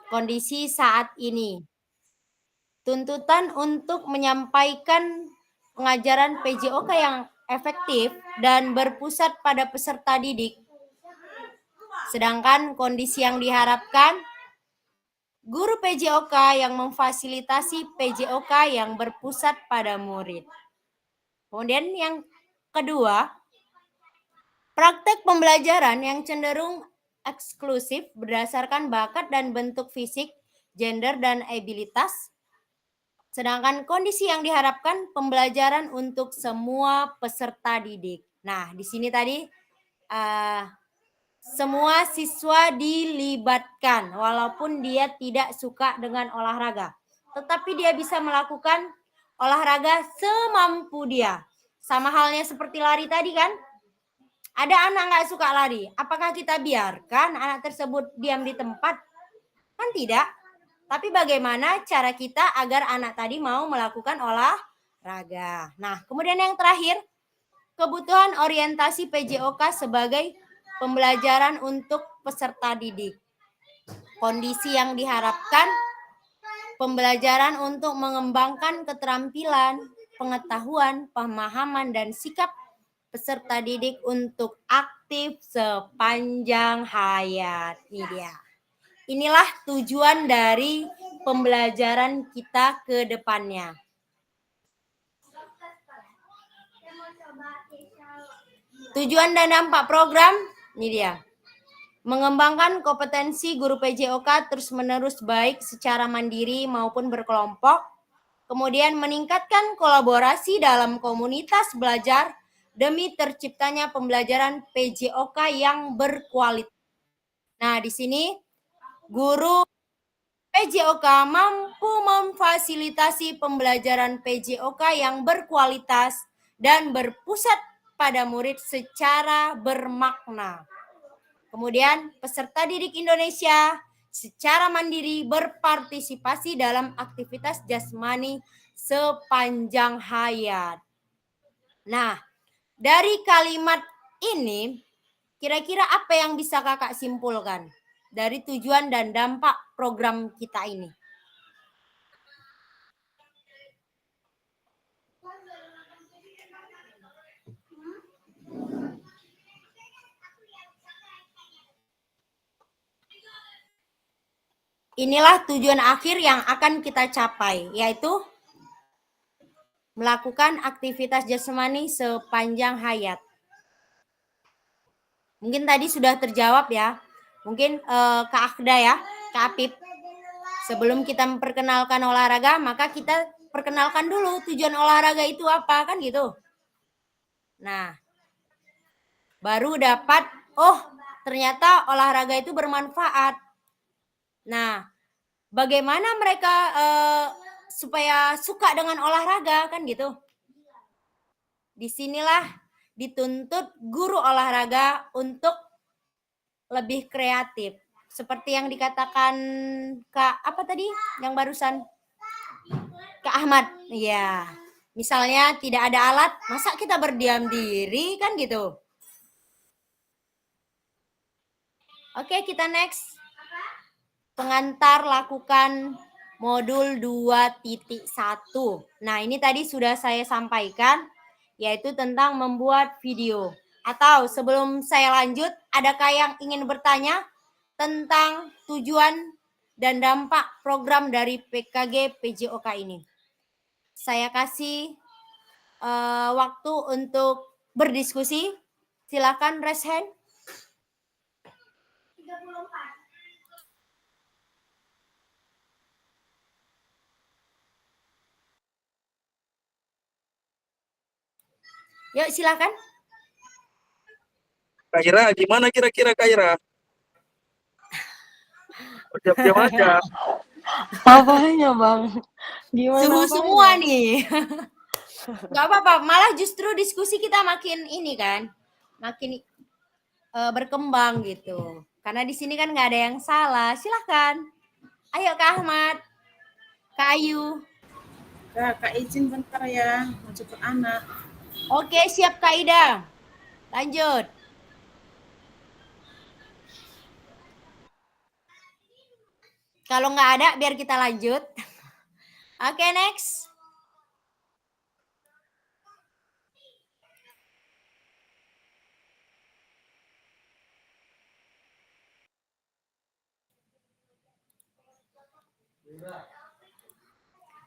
Kondisi saat ini. Tuntutan untuk menyampaikan pengajaran PJOK yang efektif dan berpusat pada peserta didik. Sedangkan kondisi yang diharapkan, guru PJOK yang memfasilitasi PJOK yang berpusat pada murid. Kemudian yang kedua, praktek pembelajaran yang cenderung eksklusif berdasarkan bakat dan bentuk fisik, gender, dan abilitas. Sedangkan kondisi yang diharapkan pembelajaran untuk semua peserta didik. Nah, di sini tadi Semua siswa dilibatkan walaupun dia tidak suka dengan olahraga. Tetapi dia bisa melakukan olahraga semampu dia. Sama halnya seperti lari tadi kan? Ada anak nggak suka lari. Apakah kita biarkan anak tersebut diam di tempat? Kan tidak. Tapi bagaimana cara kita agar anak tadi mau melakukan olahraga. Nah, kemudian yang terakhir, kebutuhan orientasi PJOK sebagai pembelajaran untuk peserta didik. Kondisi yang diharapkan, pembelajaran untuk mengembangkan keterampilan, pengetahuan, pemahaman, dan sikap peserta didik untuk aktif sepanjang hayat. Ini dia. Inilah tujuan dari pembelajaran kita ke depannya. Tujuan dan dampak program, ini dia. Mengembangkan kompetensi guru PJOK terus-menerus baik secara mandiri maupun berkelompok. Kemudian meningkatkan kolaborasi dalam komunitas belajar demi terciptanya pembelajaran PJOK yang berkualitas. Nah, di sini guru PJOK mampu memfasilitasi pembelajaran PJOK yang berkualitas dan berpusat pada murid secara bermakna. Kemudian peserta didik Indonesia secara mandiri berpartisipasi dalam aktivitas jasmani sepanjang hayat. Nah, dari kalimat ini, kira-kira apa yang bisa kakak simpulkan dari tujuan dan dampak program kita ini? Inilah tujuan akhir yang akan kita capai, yaitu melakukan aktivitas jasmani sepanjang hayat. Mungkin tadi sudah terjawab ya. Mungkin Kak Akda ya, Kak Apip. Sebelum kita memperkenalkan olahraga, maka kita perkenalkan dulu tujuan olahraga itu apa, kan gitu. Nah, baru dapat, oh ternyata olahraga itu bermanfaat. Nah, bagaimana mereka supaya suka dengan olahraga, kan gitu. Disinilah dituntut guru olahraga untuk lebih kreatif. Seperti yang dikatakan Kak, apa tadi yang barusan? Kak Ahmad, ya. Misalnya tidak ada alat, masa kita berdiam diri, kan gitu. Oke, kita next. Pengantar lakukan modul 2.1. Nah, ini tadi sudah saya sampaikan, yaitu tentang membuat video. Atau sebelum saya lanjut, adakah yang ingin bertanya tentang tujuan dan dampak program dari PKG PJOK ini? Saya kasih waktu untuk berdiskusi. Silakan raise hand. 34. Yuk silakan. Kak Ira, gimana kira-kira Kak Ira? Diam-diam aja. Apanya Bang? Gimana Suhu apanya? semua nih. Gak apa-apa, malah justru diskusi kita makin ini kan, makin berkembang gitu. Karena di sini kan nggak ada yang salah. Silakan. Ayo Kak Ahmad, Kak Ayu. Kak izin bentar ya, mau jemput anak. Oke, siap Kak Ida. Lanjut. Kalau nggak ada, biar kita lanjut. Oke, next.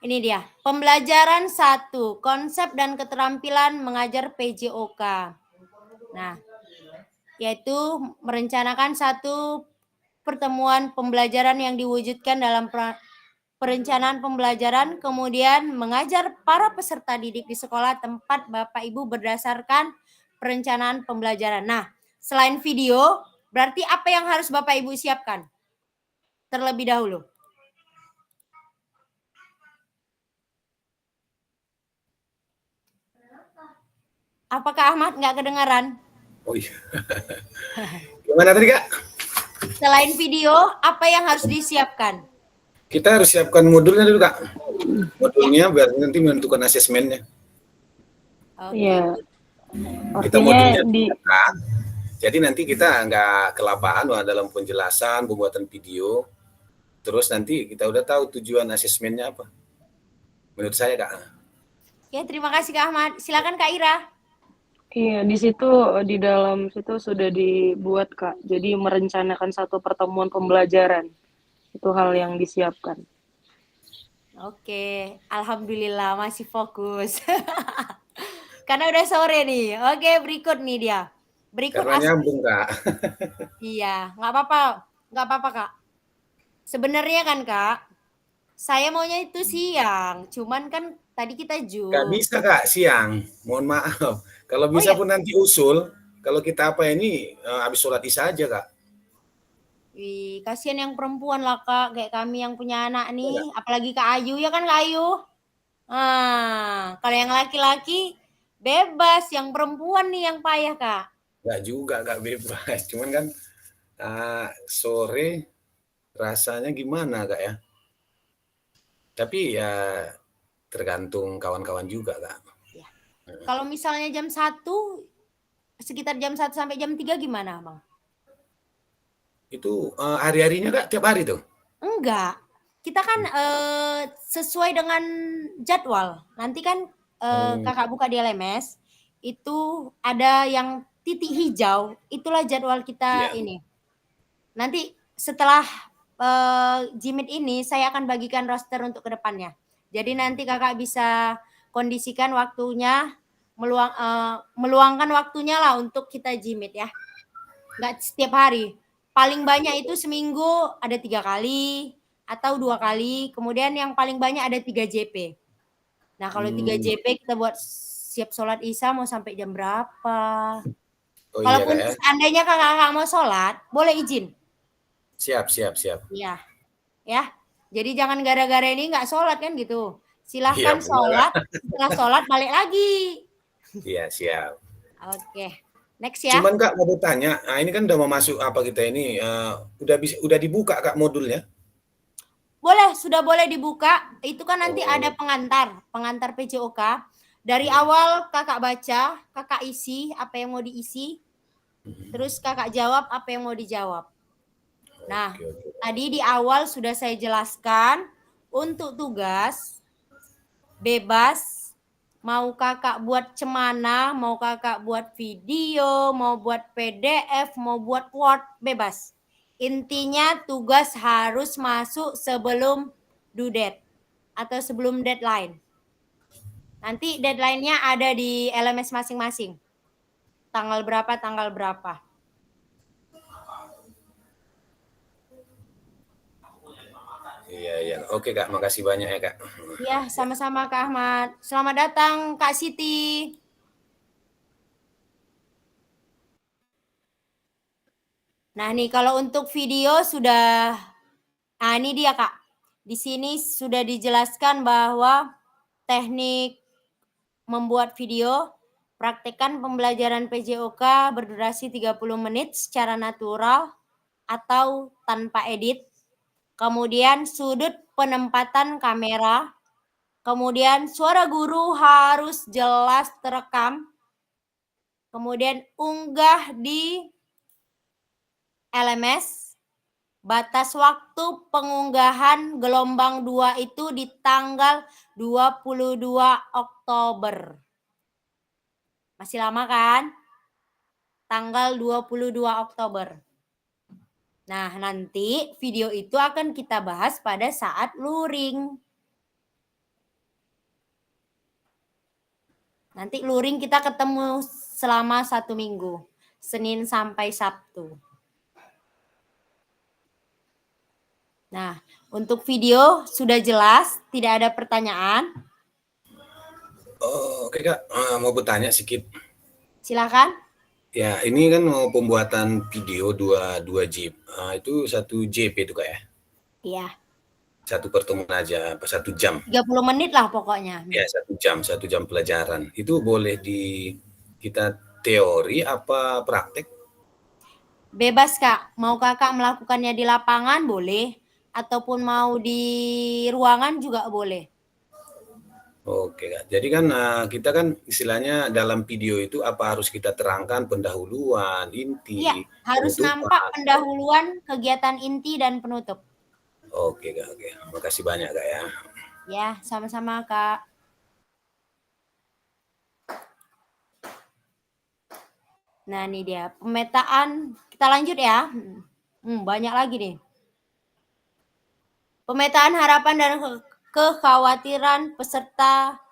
Ini dia, pembelajaran 1, konsep dan keterampilan mengajar PJOK. Nah, yaitu merencanakan satu pertemuan pembelajaran yang diwujudkan dalam perencanaan pembelajaran, kemudian mengajar para peserta didik di sekolah tempat Bapak Ibu berdasarkan perencanaan pembelajaran. Nah, selain video, Berarti apa yang harus Bapak Ibu siapkan terlebih dahulu? Apakah Ahmad nggak kedengaran? Oh iya. Gimana tadi Kak? Selain video, apa yang harus disiapkan? Kita harus siapkan modulnya dulu Kak. Modulnya biar nanti menentukan asesmennya. Iya. Kita Artinya modulnya Kak. Jadi nanti kita nggak kelapaan dalam penjelasan, pembuatan video. Terus nanti kita udah tahu tujuan asesmennya apa. Menurut saya Kak. Ya, terima kasih Kak Ahmad. Silakan Kak Ira. Iya, di dalam situ sudah dibuat Kak. Jadi merencanakan satu pertemuan pembelajaran. Itu hal yang disiapkan. Oke, alhamdulillah masih fokus. Karena udah sore nih. Oke, berikut nih dia. Berikut Karena nyambung Kak. Iya, nggak apa-apa Kak. Sebenarnya kan Kak, saya maunya itu siang. Cuman kan tadi kita Nggak bisa Kak siang. Mohon maaf. Kalau bisa pun nanti usul. Kalau kita habis sholat isya aja Kak. Wih, kasihan yang perempuan lah Kak, kayak kami yang punya anak nih, apalagi Kak Ayu, ya kan Kak Ayu? Kalau yang laki-laki bebas, yang perempuan nih yang payah Kak. Nggak juga, nggak bebas. Cuman kan sore rasanya gimana Kak ya? Tapi ya tergantung kawan-kawan juga Kak. Ya. Kalau misalnya jam 1, sekitar jam 1 sampai jam 3 gimana Bang? Itu hari-harinya Kak, tiap hari tuh? Enggak, kita kan sesuai dengan jadwal. Nanti kan Kakak buka di LMS, itu ada yang titik hijau, itulah jadwal kita ini. Nanti setelah Jimit ini, saya akan bagikan roster untuk kedepannya. Jadi nanti Kakak bisa kondisikan waktunya, meluangkan waktunya lah untuk kita Jimit ya. Enggak setiap hari. Paling banyak itu seminggu ada 3 kali atau 2 kali. Kemudian yang paling banyak ada 3 JP. Nah kalau 3 JP kita buat siap sholat isya mau sampai jam berapa. Kalaupun seandainya kakak mau sholat, boleh izin. Siap. Iya. Ya. Jadi jangan gara-gara ini nggak sholat kan gitu. Silahkan sholat, setelah sholat balik lagi. Iya, siap. Oke. Next ya. Cuman Kak mau bertanya, ini kan udah mau masuk apa kita ini, udah dibuka Kak modulnya? Boleh, sudah boleh dibuka. Itu kan nanti ada pengantar PJOK. Dari awal Kakak baca, Kakak isi apa yang mau diisi. Terus Kakak jawab apa yang mau dijawab. Nah, tadi di awal sudah saya jelaskan untuk tugas bebas. Mau Kakak buat cemana, mau Kakak buat video, mau buat PDF, mau buat Word, bebas. Intinya tugas harus masuk sebelum due date atau sebelum deadline. Nanti deadline-nya ada di LMS masing-masing. Tanggal berapa. Iya. Oke Kak, makasih banyak ya Kak. Iya, sama-sama Kak Ahmad. Selamat datang Kak Siti. Nah nih kalau untuk video sudah, nah ini dia Kak. Di sini sudah dijelaskan bahwa teknik membuat video, praktekkan pembelajaran PJOK berdurasi 30 menit secara natural atau tanpa edit. Kemudian sudut penempatan kamera. Kemudian suara guru harus jelas terekam. Kemudian unggah di LMS. Batas waktu pengunggahan gelombang 2 itu di tanggal 22 Oktober. Masih lama kan? Tanggal 22 Oktober. Nah, nanti video itu akan kita bahas pada saat luring. Nanti luring kita ketemu selama 1 minggu. Senin sampai Sabtu. Nah, untuk video sudah jelas, tidak ada pertanyaan. Oke Kak, mau bertanya sedikit. Silakan. Ya, ini kan mau pembuatan video 2 JIP. Itu 1 JP itu Kak ya? Iya. 1 pertemuan aja, apa 1 jam? 30 menit lah pokoknya. Ya, 1 jam pelajaran. Itu boleh kita teori apa praktek? Bebas Kak, mau Kakak melakukannya di lapangan boleh, ataupun mau di ruangan juga boleh. Oke Kak, jadi kan kita kan istilahnya dalam video itu apa harus kita terangkan pendahuluan, inti, Iya, harus nampak penutupan. pendahuluan, kegiatan inti, dan penutup. Oke Kak, oke. Makasih banyak Kak ya. Ya, sama-sama Kak. Nah, ini dia pemetaan. Kita lanjut ya. Banyak lagi nih. Pemetaan harapan dan kekhawatiran peserta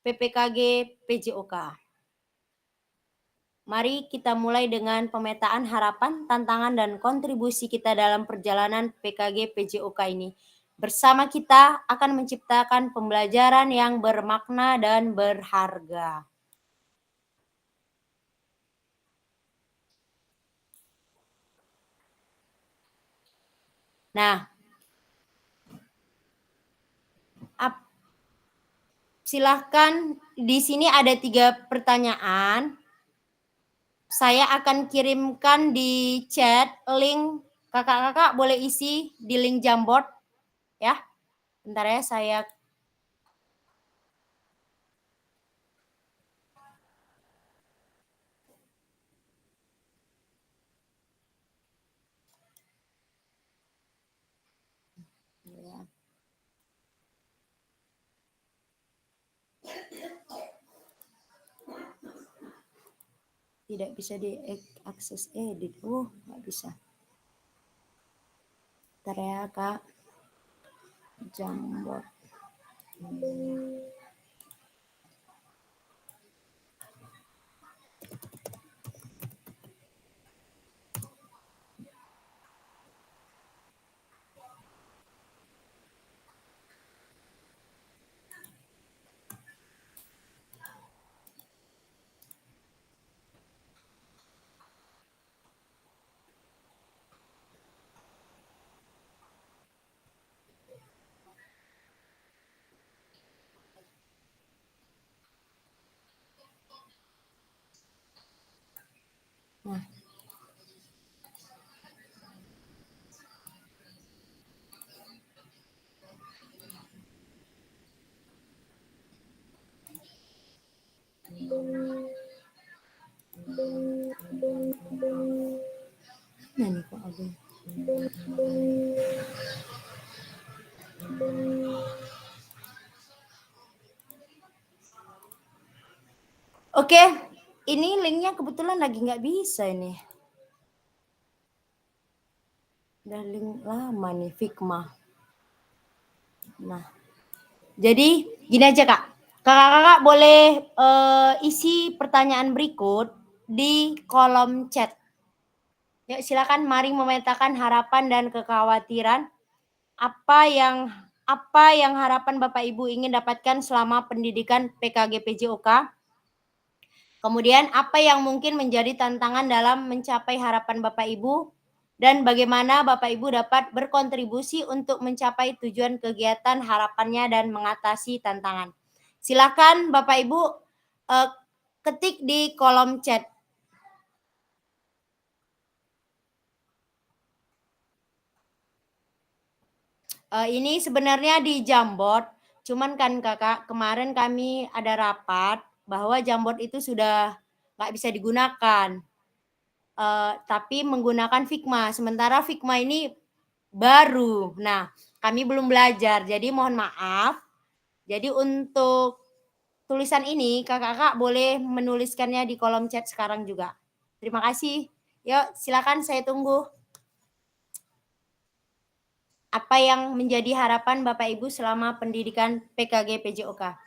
PPKG PJOK. Mari kita mulai dengan pemetaan harapan, tantangan, dan kontribusi kita dalam perjalanan PKG PJOK ini. Bersama kita akan menciptakan pembelajaran yang bermakna dan berharga. Nah, silahkan, di sini ada 3 pertanyaan. Saya akan kirimkan di chat link, kakak-kakak boleh isi di link Jamboard ya. Bentar ya, saya tidak bisa diakses edit. Nggak bisa. Bentar ya, Kak. Jamboard. Nah. Nah, nih kok ada. Oke, ini linknya kebetulan lagi nggak bisa ini. Udah link lama nih, Figma. Nah, jadi gini aja Kak. Kakak-kakak boleh isi pertanyaan berikut di kolom chat. Yuk silakan, mari memetakan harapan dan kekhawatiran. Apa yang harapan Bapak Ibu ingin dapatkan selama pendidikan PKG PJOK? Kemudian apa yang mungkin menjadi tantangan dalam mencapai harapan Bapak Ibu? Dan bagaimana Bapak Ibu dapat berkontribusi untuk mencapai tujuan kegiatan harapannya dan mengatasi tantangan. Silakan Bapak Ibu ketik di kolom chat. Ini sebenarnya di Jamboard, cuman kan Kakak kemarin kami ada rapat bahwa Jamboard itu sudah nggak bisa digunakan. Tapi menggunakan Figma. Sementara Figma ini baru. Nah, kami belum belajar. Jadi mohon maaf. Jadi untuk tulisan ini kakak-kakak boleh menuliskannya di kolom chat sekarang juga. Terima kasih. Yuk, silakan saya tunggu. Apa yang menjadi harapan Bapak Ibu selama pendidikan PKG PJOK?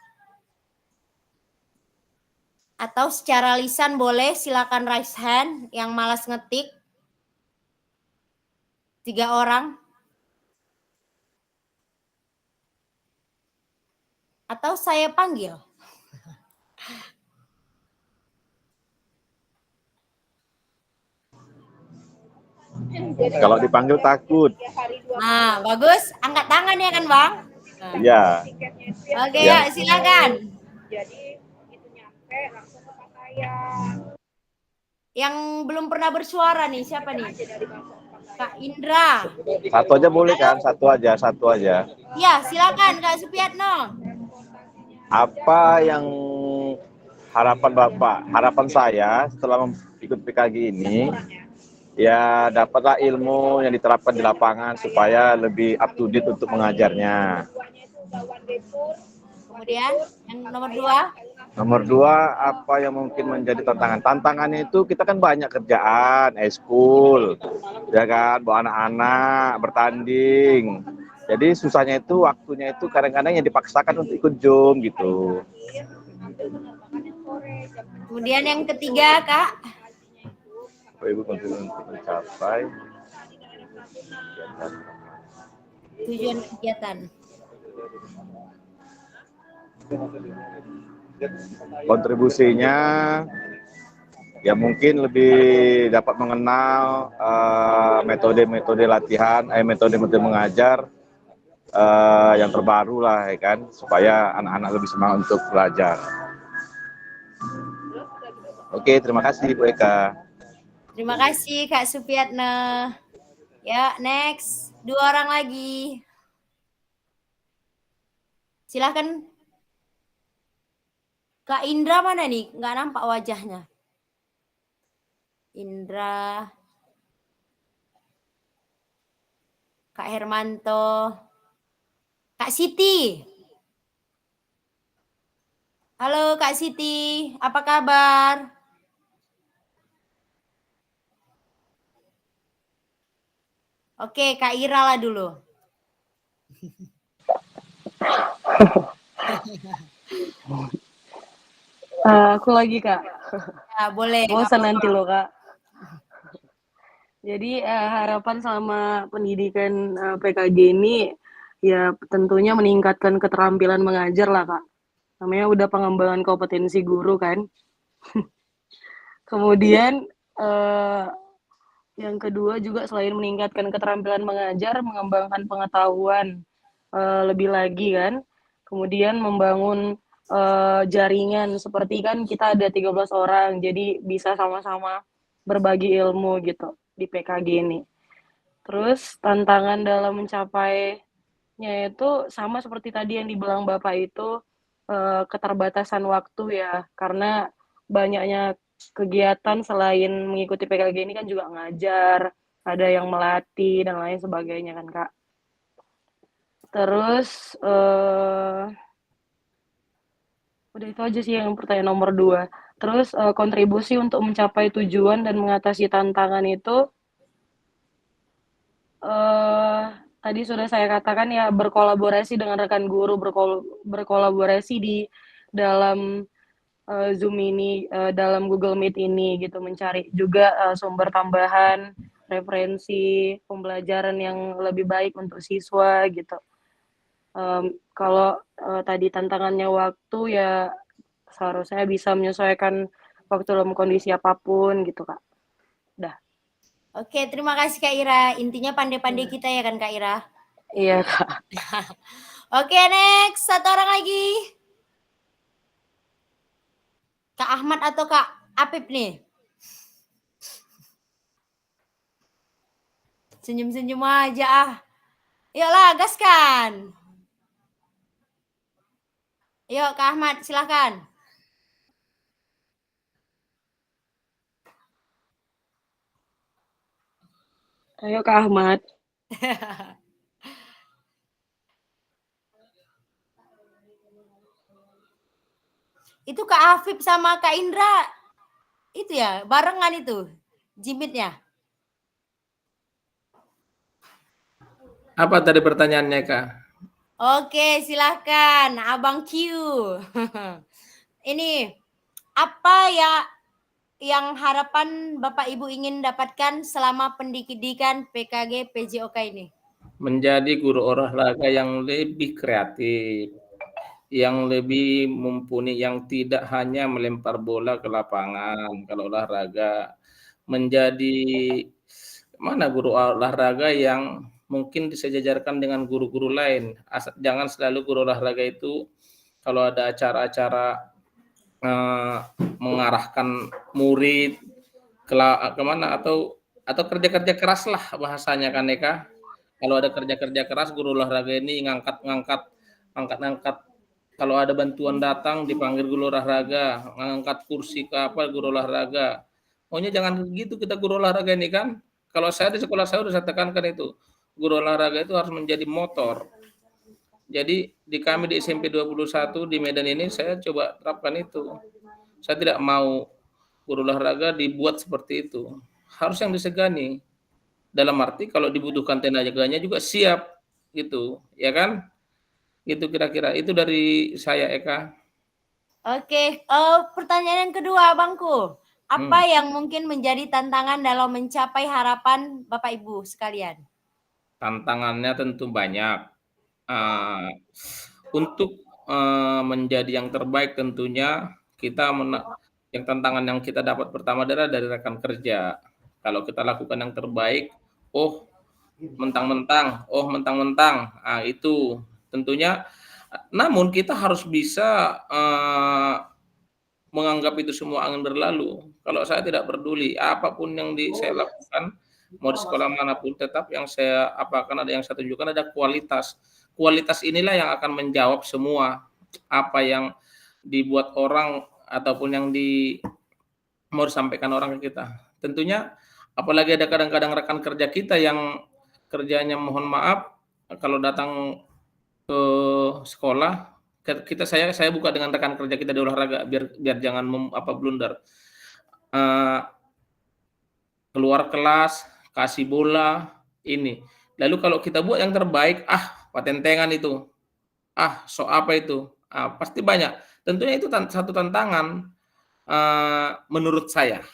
Atau secara lisan boleh, silakan raise hand yang malas ngetik. 3 orang. Atau saya panggil. Kalau dipanggil takut. Nah, bagus. Angkat tangan ya kan, Bang? Nah. Iya. Oke, Ya. ya, silakan. Jadi itu nyampe langsung ke pakaian. Yang belum pernah bersuara nih, siapa nih? Kak Indra. Satu aja boleh kan? Satu aja. Ya, silakan Kak Supiatno. Apa yang harapan saya setelah ikut PKG ini, ya dapatlah ilmu yang diterapkan di lapangan supaya lebih up to date untuk mengajarnya. Kemudian yang nomor 2. Nomor 2, apa yang mungkin menjadi tantangan? Tantangannya itu kita kan banyak kerjaan, school, ya kan, bawa anak-anak bertanding. Jadi susahnya itu waktunya itu kadang-kadang yang dipaksakan untuk ikut Zoom gitu. Kemudian yang ketiga, Kak. Ibu kontribusi untuk mencapai tujuan kegiatan. Kontribusinya ya mungkin lebih dapat mengenal metode-metode latihan, metode-metode mengajar yang terbaru lah ya kan, supaya anak-anak lebih semangat untuk belajar. Oke, terima kasih Bu Eka. Terima kasih Kak Supiatno. Ya, next. 2 orang lagi. Silahkan. Kak Indra mana nih? Nggak nampak wajahnya. Indra. Kak Hermanto. Kak Siti. Halo Kak Siti, apa kabar? Oke, Kak Ira lah dulu. Aku lagi, Kak. Ya, boleh. Bosan nanti loh, Kak. Jadi harapan sama pendidikan PKG ini ya tentunya meningkatkan keterampilan mengajar lah, Kak. Namanya udah pengembangan kompetensi guru kan. Kemudian yang kedua juga selain meningkatkan keterampilan mengajar, mengembangkan pengetahuan lebih lagi kan. Kemudian membangun jaringan, seperti kan kita ada 13 orang, jadi bisa sama-sama berbagi ilmu gitu di PKG ini. Terus tantangan dalam mencapainya itu sama seperti tadi yang dibilang Bapak itu, keterbatasan waktu ya, karena banyaknya kegiatan selain mengikuti PKG ini kan juga ngajar, ada yang melatih dan lain sebagainya kan Kak. Terus udah itu aja sih yang pertanyaan nomor 2. Terus kontribusi untuk mencapai tujuan dan mengatasi tantangan itu tadi sudah saya katakan ya, berkolaborasi dengan rekan guru, berkolaborasi di dalam Zoom ini, dalam Google Meet ini gitu, mencari juga sumber tambahan, referensi pembelajaran yang lebih baik untuk siswa gitu. Kalau tadi tantangannya waktu ya seharusnya bisa menyesuaikan waktu dalam kondisi apapun gitu Kak. Udah. Oke, terima kasih Kak Ira. Intinya pandai-pandai kita ya kan Kak Ira? Iya Kak. Oke, next. 1 orang lagi. Kak Ahmad atau Kak Apip nih? Senyum-senyum aja ah. Yuklah, gaskan. Yuk Kak Ahmad, silahkan. Ayo Kak Ahmad. Itu Kak Afif sama Kak Indra, itu ya, barengan itu, jimitnya. Apa tadi pertanyaannya, Kak? Oke, silahkan, Abang Q. Ini, apa ya yang harapan Bapak Ibu ingin dapatkan selama pendidikan PKG PJOK ini? Menjadi guru olahraga yang lebih kreatif, yang lebih mumpuni, yang tidak hanya melempar bola ke lapangan kalau olahraga, menjadi mana guru olahraga yang mungkin disejajarkan dengan guru-guru lain. Jangan selalu guru olahraga itu kalau ada acara-acara mengarahkan murid kemana atau kerja-kerja keras lah bahasanya kan Eka. Kalau ada kerja-kerja keras guru olahraga ini ngangkat kalau ada bantuan datang dipanggil guru olahraga, ngangkat kursi ke apa guru olahraga. Maunya jangan gitu kita guru olahraga ini kan. Kalau saya di sekolah saya sudah saya tekankan itu. Guru olahraga itu harus menjadi motor. Jadi di kami di SMP 21 di Medan ini saya coba terapkan itu. Saya tidak mau guru olahraga dibuat seperti itu. Harus yang disegani. Dalam arti kalau dibutuhkan tenaganya juga siap gitu, ya kan? Itu kira-kira itu dari saya Eka. Oke, pertanyaan yang kedua Bangku. Apa yang mungkin menjadi tantangan dalam mencapai harapan Bapak Ibu sekalian? Tantangannya tentu banyak. Untuk menjadi yang terbaik tentunya kita yang tantangan yang kita dapat pertama adalah dari rekan kerja. Kalau kita lakukan yang terbaik, mentang-mentang, itu tentunya. Namun kita harus bisa menganggap itu semua angin berlalu. Kalau saya tidak peduli apapun yang saya lakukan, mau di sekolah manapun, tetap yang saya apakan ada yang saya tunjukkan ada kualitas. Kualitas inilah yang akan menjawab semua apa yang dibuat orang ataupun yang mau disampaikan orang ke kita. Tentunya apalagi ada kadang-kadang rekan kerja kita yang kerjanya mohon maaf kalau datang ke sekolah saya buka dengan rekan kerja kita di olahraga biar jangan blunder. Keluar kelas, kasih bola ini. Lalu kalau kita buat yang terbaik, patentengan itu. So apa itu? Pasti banyak. Tentunya itu satu tantangan menurut saya.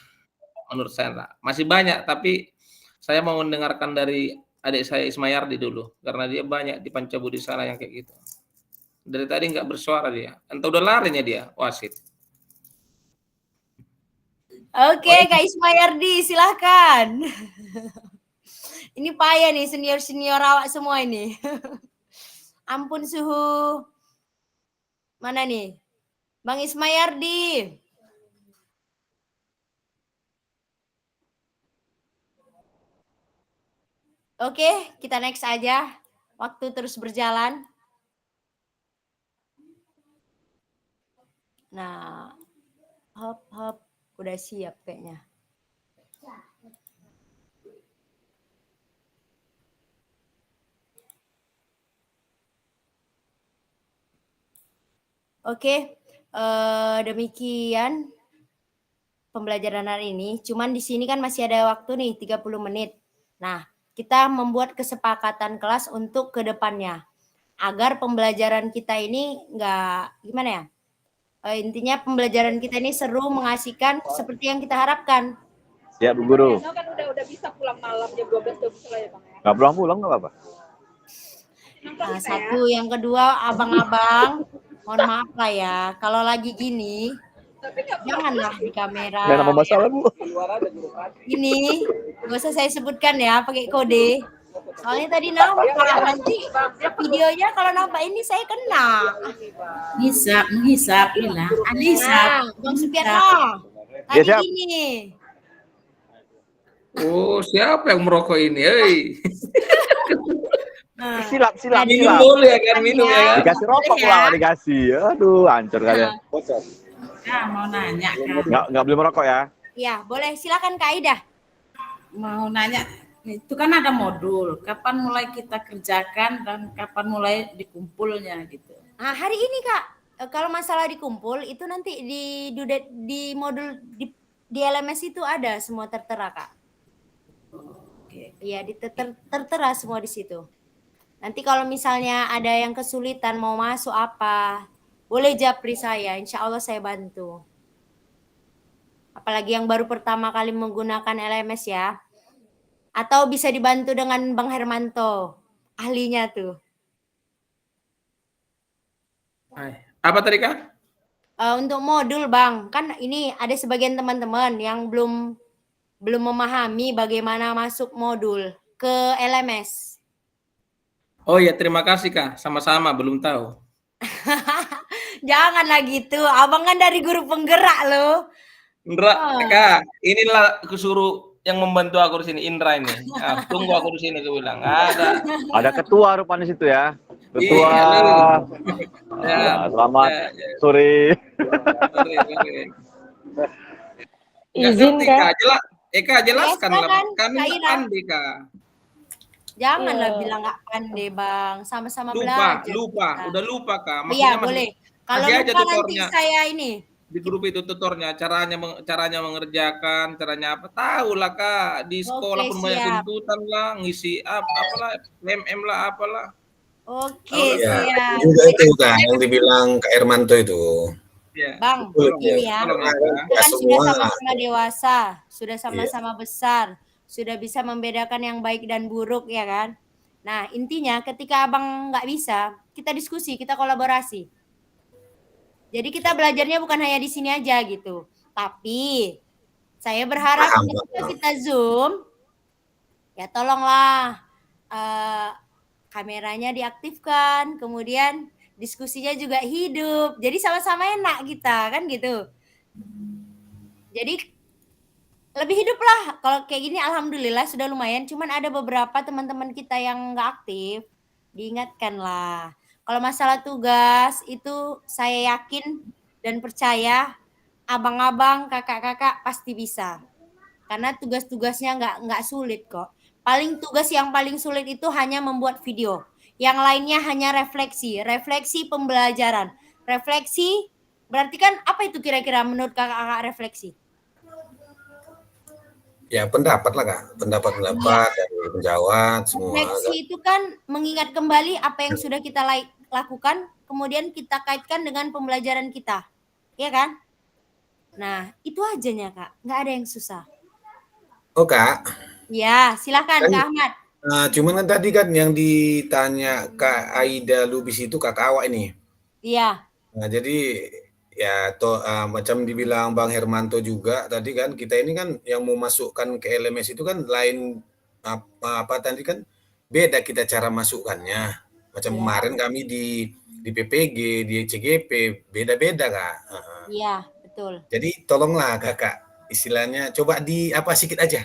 Menurut saya masih banyak, tapi saya mau mendengarkan dari adik saya Ismayardi dulu karena dia banyak di Pancabudi sana yang kayak gitu. Dari tadi nggak bersuara dia. Entah udah larinya dia wasit. Oke, Kak Ismayardi silahkan. Ini payah nih senior awak semua ini. Ampun suhu. Mana nih? Bang Ismayardi. Oke, kita next aja. Waktu terus berjalan. Nah, hop, udah siap kayaknya. Oke, demikian pembelajaran hari ini. Cuman di sini kan masih ada waktu nih 30 menit. Nah, kita membuat kesepakatan kelas untuk ke depannya. Agar pembelajaran kita ini nggak, gimana ya? Intinya pembelajaran kita ini seru, mengasihkan, seperti yang kita harapkan. Ya, Bu Guru. Kan udah bisa pulang malam jam 12 lah ya Bang ya? Nggak pulang nggak apa-apa. Nah, satu, yang kedua, abang-abang, mohon maaf lah ya, kalau lagi gini, janganlah di kamera. Nggak ada masalah, Bu. Ini, nggak usah saya sebutkan ya, pakai kode. Soalnya tadi nampak, nanti videonya kalau nampak ini saya kena. Menghisap, bilang. Anissa, Bang Supiatno, tadi siap. gini. Siapa yang merokok ini? Hei. Silap. Minum boleh ya kan, minum ya kan? Dikasih rokok pula, dikasih. Aduh, hancur kalian. Mau nanya kan? Nggak boleh merokok ya? Ya, boleh. Silakan Kak Aida. Mau nanya, itu kan ada modul. Kapan mulai kita kerjakan dan kapan mulai dikumpulnya gitu? Nah, hari ini Kak, kalau masalah dikumpul itu nanti di modul di LMS itu ada semua tertera Kak. Oke. Iya, tertera semua di situ. Nanti kalau misalnya ada yang kesulitan mau masuk apa, boleh japri saya, insya Allah saya bantu. Apalagi yang baru pertama kali menggunakan LMS ya. Atau bisa dibantu dengan Bang Hermanto, ahlinya tuh. Apa tadi Kak? Untuk modul Bang, kan ini ada sebagian teman-teman yang belum belum memahami bagaimana masuk modul ke LMS. Oh ya, terima kasih Kak. Sama-sama, belum tahu. Janganlah gitu, abang kan dari guru penggerak loh. Indra, Kak, inilah aku suruh yang membantu aku di sini, Indra ini. Ah, tunggu aku di sini, aku bilang. Ada. Ada ketua rupanya di situ ya. Ketua. Iya, lu. Ya, Selamat ya. sore. Sorry. Nggak Izin, ngerti, Kak. Kak. Kak, jelaskan lah. Kan, Kami Kak nggak Ira? pandai, Kak. Janganlah Iya. bilang nggak pandai, Bang. Sama-sama Lupa, belajar. udah lupa, Kak. Oh iya, Maksudnya boleh. Kalau kasih aja lupa nanti tutornya. saya ini. Di grup itu tutornya, caranya mengerjakan, caranya apa, tahu lah Kak. Di sekolah Oke, pun banyak siap. tuntutan lah, ngisi apalah, MM lah, apalah. Oke, Ya, siap. juga itu Kak yang dibilang Kak Hermanto itu. Ya. Bang, Tolong ini ya. Tolong ya, Kak. Kita Ya, kan sudah semua. sama-sama dewasa, sudah sama-sama besar, sudah bisa membedakan yang baik dan buruk, ya kan? Nah, intinya ketika abang nggak bisa, kita diskusi, kita kolaborasi. Jadi kita belajarnya bukan hanya di sini aja gitu. Tapi saya berharap Paham, ketika paham. kita Zoom, ya tolonglah kameranya diaktifkan, kemudian diskusinya juga hidup. Jadi sama-sama enak kita, kan gitu. Jadi lebih hidup lah. Kalau kayak gini alhamdulillah sudah lumayan. Cuman ada beberapa teman-teman kita yang nggak aktif, diingatkan lah. Kalau masalah tugas itu saya yakin dan percaya abang-abang, kakak-kakak pasti bisa. Karena tugas-tugasnya nggak sulit kok. Tugas yang paling sulit itu hanya membuat video. Yang lainnya hanya refleksi pembelajaran. Refleksi berarti kan apa itu kira-kira menurut kakak-kakak refleksi? Ya pendapat lah Kak, pendapat dari penjawat semua. Refleksi itu kan mengingat kembali apa yang sudah kita lakukan, kemudian kita kaitkan dengan pembelajaran kita, ya kan? Nah, itu ajanya Kak, nggak ada yang susah. Oh Kak. Ya, silakan Kan, Kak Ahmad. Cuman kan tadi kan yang ditanya Kak Aida Lubis itu kakak awak ini. Iya. Nah jadi ya macam dibilang Bang Hermanto juga tadi kan kita ini kan yang mau masukkan ke LMS itu kan lain apa tadi kan beda kita cara masukkannya. Macam kemarin kami di PPG, di CGP beda-beda Kak. Iya, betul. Jadi tolonglah Kakak istilahnya coba di apa sedikit aja.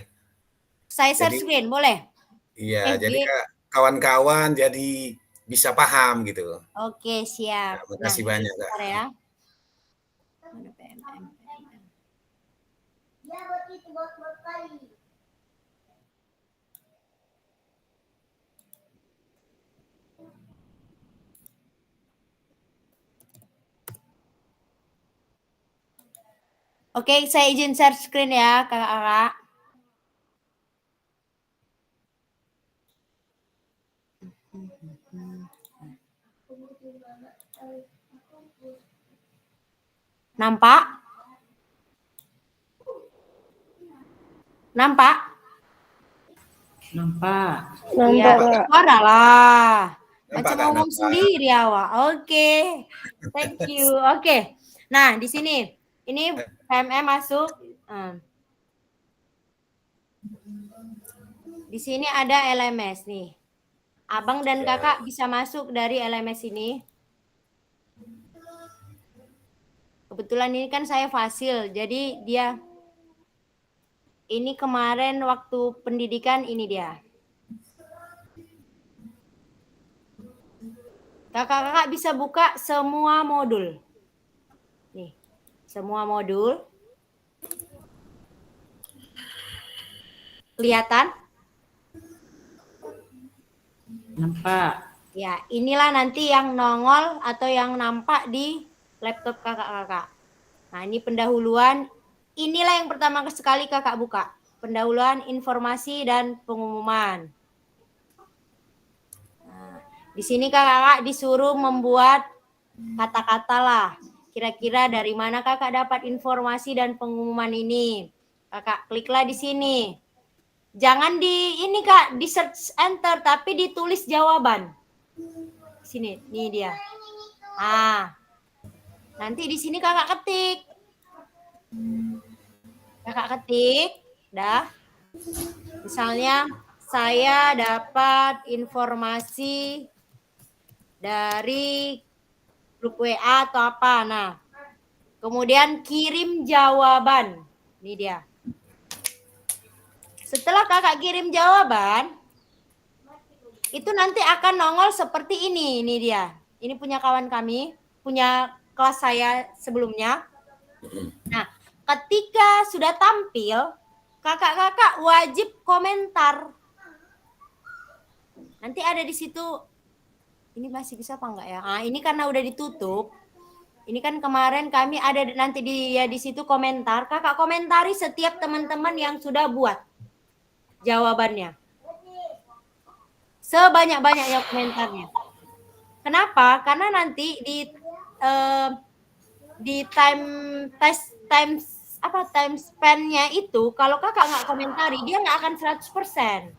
Saya share screen boleh? Iya, jadi Kak kawan-kawan jadi bisa paham gitu. Oke, siap. Terima kasih banyak Kak. Ya. Oke, saya izin share screen ya, kakak-kakak. Nampak? Nampak? Nampak. Iya, suara lah. Macam Nampak, ngomong sendiri awak. Oke. Thank you. Oke. Nah, di sini ini PMM masuk. Di sini ada LMS nih. Abang dan kakak bisa masuk dari LMS ini. Kebetulan ini kan saya fasil, jadi dia ini kemarin waktu pendidikan ini dia. Kakak-kakak bisa buka semua modul. Nih, semua modul. Kelihatan? Nampak. Ya, inilah nanti yang nongol atau yang nampak di laptop kakak-kakak. Nah, ini pendahuluan. Inilah yang pertama sekali kakak buka. Pendahuluan informasi dan pengumuman. Nah, di sini kakak disuruh membuat kata-kata lah. Kira-kira dari mana kakak dapat informasi dan pengumuman ini. Kakak kliklah di sini. Jangan di ini Kak, di search enter, tapi ditulis jawaban. Sini, ini dia. Nanti di sini kakak ketik. Kakak ketik, Dah. Misalnya saya dapat informasi dari grup WA atau apa. Nah, kemudian kirim jawaban. Ini dia. Setelah kakak kirim jawaban, itu nanti akan nongol seperti ini. Ini dia. Ini punya kawan kami, punya kelas saya sebelumnya. Nah, ketika sudah tampil, kakak-kakak wajib komentar. Nanti ada di situ, ini masih bisa apa enggak ya? Nah, ini karena udah ditutup. Ini kan kemarin kami ada nanti di situ komentar. Kakak komentari setiap teman-teman yang sudah buat jawabannya. Sebanyak-banyaknya komentarnya. Kenapa? Karena nanti di time span-nya itu kalau kakak nggak komentari dia nggak akan 100%.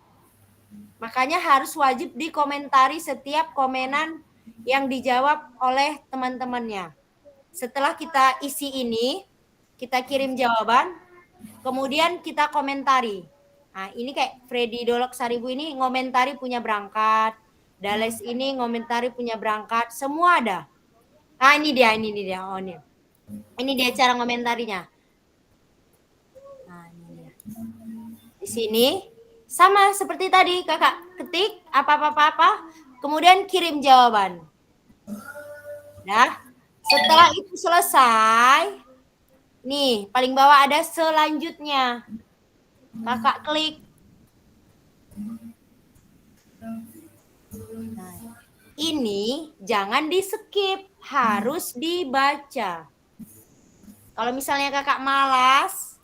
Makanya harus wajib dikomentari setiap komenan yang dijawab oleh teman-temannya. Setelah kita isi ini, kita kirim jawaban, kemudian kita komentari. Nah, ini kayak Freddy Dolok Saribu ini ngomentari punya berangkat, Dales ini ngomentari punya berangkat, semua ada. Nah, ini dia. Oh, ini. Ini dia cara ngomentarinya. Nah, ini dia. Di sini sama seperti tadi, kakak ketik apa, kemudian kirim jawaban. Nah, setelah itu selesai, nih paling bawah ada selanjutnya. Kakak klik. Nah, ini jangan di skip, harus dibaca. Kalau misalnya kakak malas,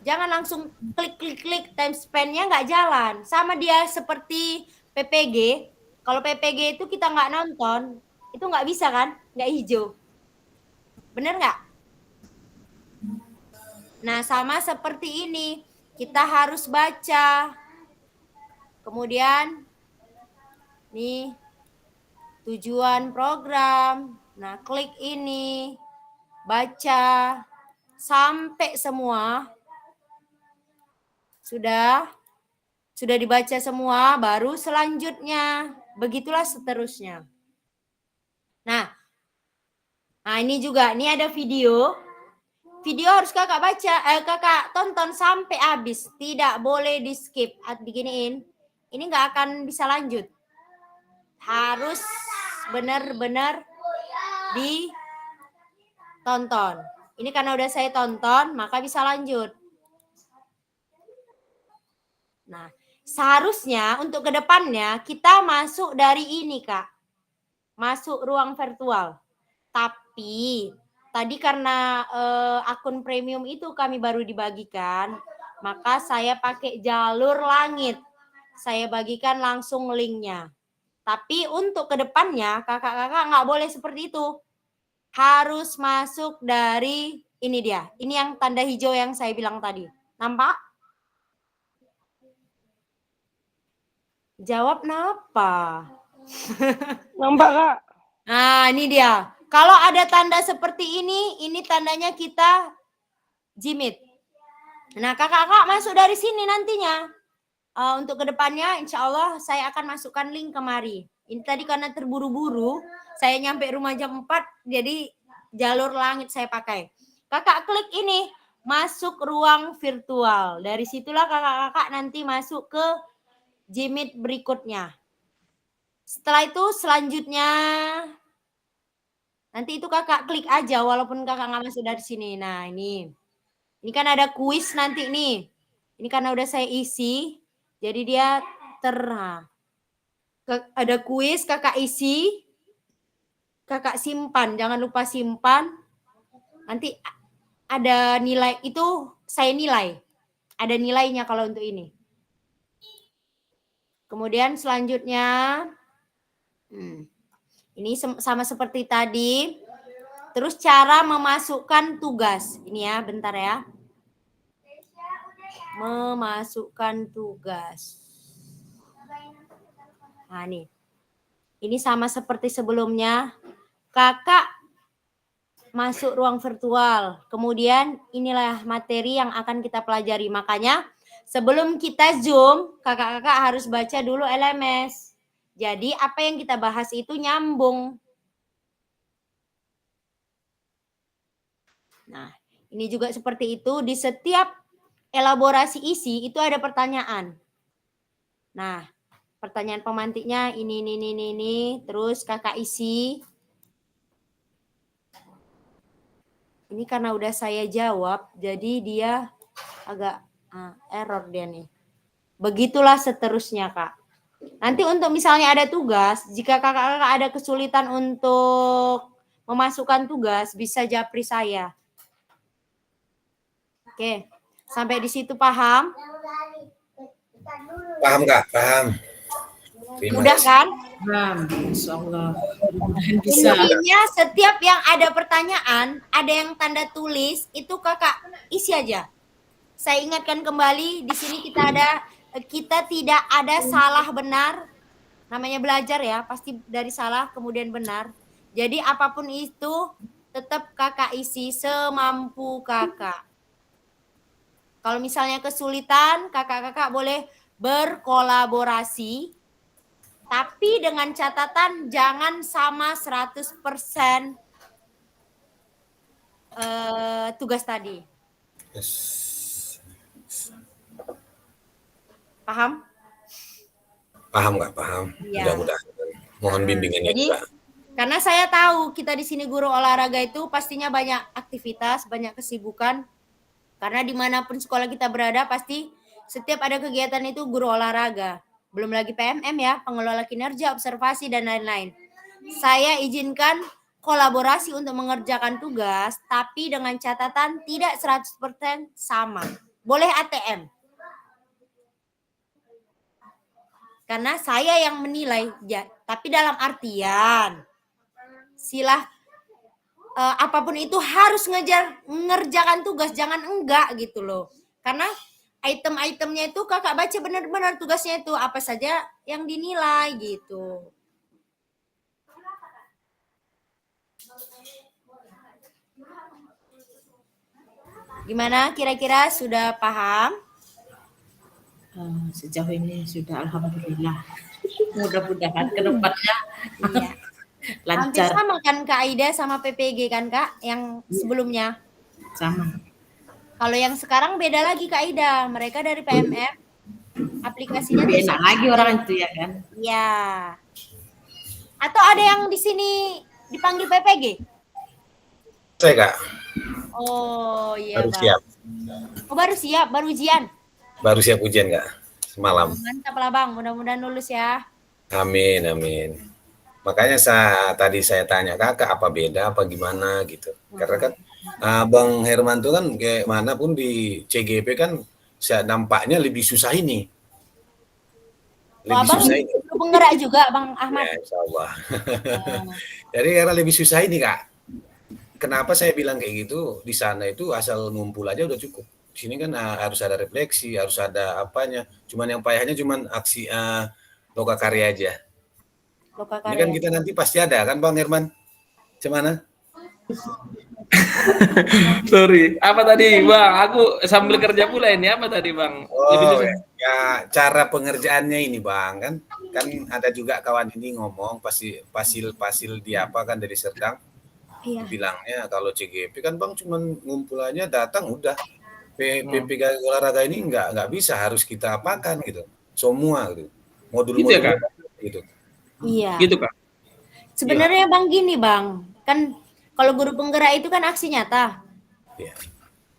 jangan langsung klik time span-nya nggak jalan. Sama dia seperti PPG. Kalau PPG itu kita nggak nonton, itu nggak bisa kan? Nggak hijau. Bener nggak? Nah, sama seperti ini. Kita harus baca. Kemudian, nih, tujuan program. Nah, klik ini. Baca. Sampai semua. Sudah dibaca semua, baru selanjutnya. Begitulah seterusnya. Nah, ini juga, ini ada video. Video harus kakak baca, kakak tonton sampai habis. Tidak boleh di skip. Diginiin, ini nggak akan bisa lanjut. Harus benar-benar ditonton. Ini karena udah saya tonton, maka bisa lanjut. Nah, seharusnya untuk kedepannya kita masuk dari ini, Kak. Masuk ruang virtual. Tapi tadi karena akun premium itu kami baru dibagikan, maka saya pakai jalur langit. Saya bagikan langsung linknya. Tapi untuk kedepannya kakak-kakak nggak boleh seperti itu. Harus masuk dari ini dia. Ini yang tanda hijau yang saya bilang tadi. Nampak? Jawab napa? Nampak, Kak? Nah, ini dia. Kalau ada tanda seperti ini tandanya kita Jimit. Nah, kakak-kakak masuk dari sini nantinya. Untuk kedepannya, insya Allah saya akan masukkan link kemari. Ini tadi karena terburu-buru, saya nyampe rumah jam 4, jadi jalur langit saya pakai. Kakak klik ini, masuk ruang virtual. Dari situlah kakak-kakak nanti masuk ke Jimit berikutnya. Setelah itu selanjutnya, nanti itu kakak klik aja walaupun kakak nggak masuk dari sini. Nah, ini kan ada kuis nanti nih. Ini karena udah saya isi, jadi dia ada kuis, kakak isi, kakak simpan. Jangan lupa simpan. Nanti ada nilai, itu saya nilai. Ada nilainya kalau untuk ini. Kemudian selanjutnya, ini sama seperti tadi. Terus cara memasukkan tugas. Ini ya, bentar ya. Memasukkan tugas. Nah, nih. Ini sama seperti sebelumnya. Kakak masuk ruang virtual. Kemudian inilah materi yang akan kita pelajari. Makanya Sebelum kita Zoom, kakak-kakak harus baca dulu LMS. Jadi apa yang kita bahas itu nyambung. Nah, ini juga seperti itu. Di setiap elaborasi isi itu ada pertanyaan. Nah, pertanyaan pemantiknya ini. Terus kakak isi. Ini karena udah saya jawab, jadi dia agak error dia nih. Begitulah seterusnya, Kak. Nanti untuk misalnya ada tugas, jika kakak-kakak ada kesulitan untuk memasukkan tugas, bisa japri saya. Oke, sampai di situ paham? Paham Kak? Paham. Mudah kan? Nah, insya Allah. Mudah-mudahan bisa. Intinya setiap yang ada pertanyaan, ada yang tanda tulis, itu kakak isi aja. Saya ingatkan kembali, di sini kita tidak ada salah benar. Namanya belajar ya, pasti dari salah kemudian benar. Jadi apapun itu tetap kakak isi semampu kakak. Kalau misalnya kesulitan, kakak-kakak boleh berkolaborasi. Tapi dengan catatan jangan sama 100% tugas tadi. Yes. Paham? Paham Kak? Paham. Iya. Mudah-mudahan. Mohon bimbingannya Jadi, juga. karena saya tahu kita di sini guru olahraga itu pastinya banyak aktivitas, banyak kesibukan. Karena dimanapun sekolah kita berada, pasti setiap ada kegiatan itu guru olahraga. Belum lagi PMM ya, pengelola kinerja, observasi, dan lain-lain. Saya izinkan kolaborasi untuk mengerjakan tugas, tapi dengan catatan tidak 100% sama. Boleh ATM. Karena saya yang menilai, ya, tapi dalam artian apapun itu harus ngerjakan tugas, jangan enggak gitu loh. Karena item-itemnya itu kakak baca benar-benar tugasnya itu apa saja yang dinilai gitu. Gimana kira-kira sudah paham? Sejauh ini sudah alhamdulillah. Mudah-mudahan ke depannya Iya. Hampir lancar. sama kan Kak Aida sama PPG kan Kak yang sebelumnya? Sama. Kalau yang sekarang beda lagi Kak Aida, mereka dari PMF. Aplikasinya Lebih enak lagi orang itu ya kan. Iya. Atau ada yang di sini dipanggil PPG? Saya Kak. Oh iya. Baru siap. Oh baru siap, baru ujian. Baru siap ujian Kak. Semalam. Mantap lah Bang, mudah-mudahan lulus ya. Amin, amin. Makanya tadi saya tanya kakak apa beda apa gimana gitu. Karena kan Bang Herman tuh kan kayak manapun di CGP kan nampaknya lebih susah ini. Lebih Abang susah ini. penggerak juga Bang Ahmad. Ya, insya Allah. Jadi karena lebih susah ini Kak. Kenapa saya bilang kayak gitu? Di sana itu asal ngumpul aja udah cukup. Di sini kan harus ada refleksi, harus ada apanya. Cuman yang payahnya cuman aksi lokakarya aja. Ini kan kita nanti pasti ada kan Bang Herman? Gimana? Sorry, apa tadi Bang? Aku sambil kerja pula ini apa tadi Bang? Oh ya cara pengerjaannya ini Bang kan ada juga kawan ini ngomong pasil dia apa kan dari Serdang. Iya. Bilangnya kalau CGP kan Bang cuman ngumpulannya datang udah. PPG olahraga ini nggak bisa harus kita apakan gitu. Semua gitu. Modul-modul gitu. Iya. Gitu Kak. Sebenarnya Bang gini Bang, kan kalau guru penggerak itu kan aksi nyata. Iya.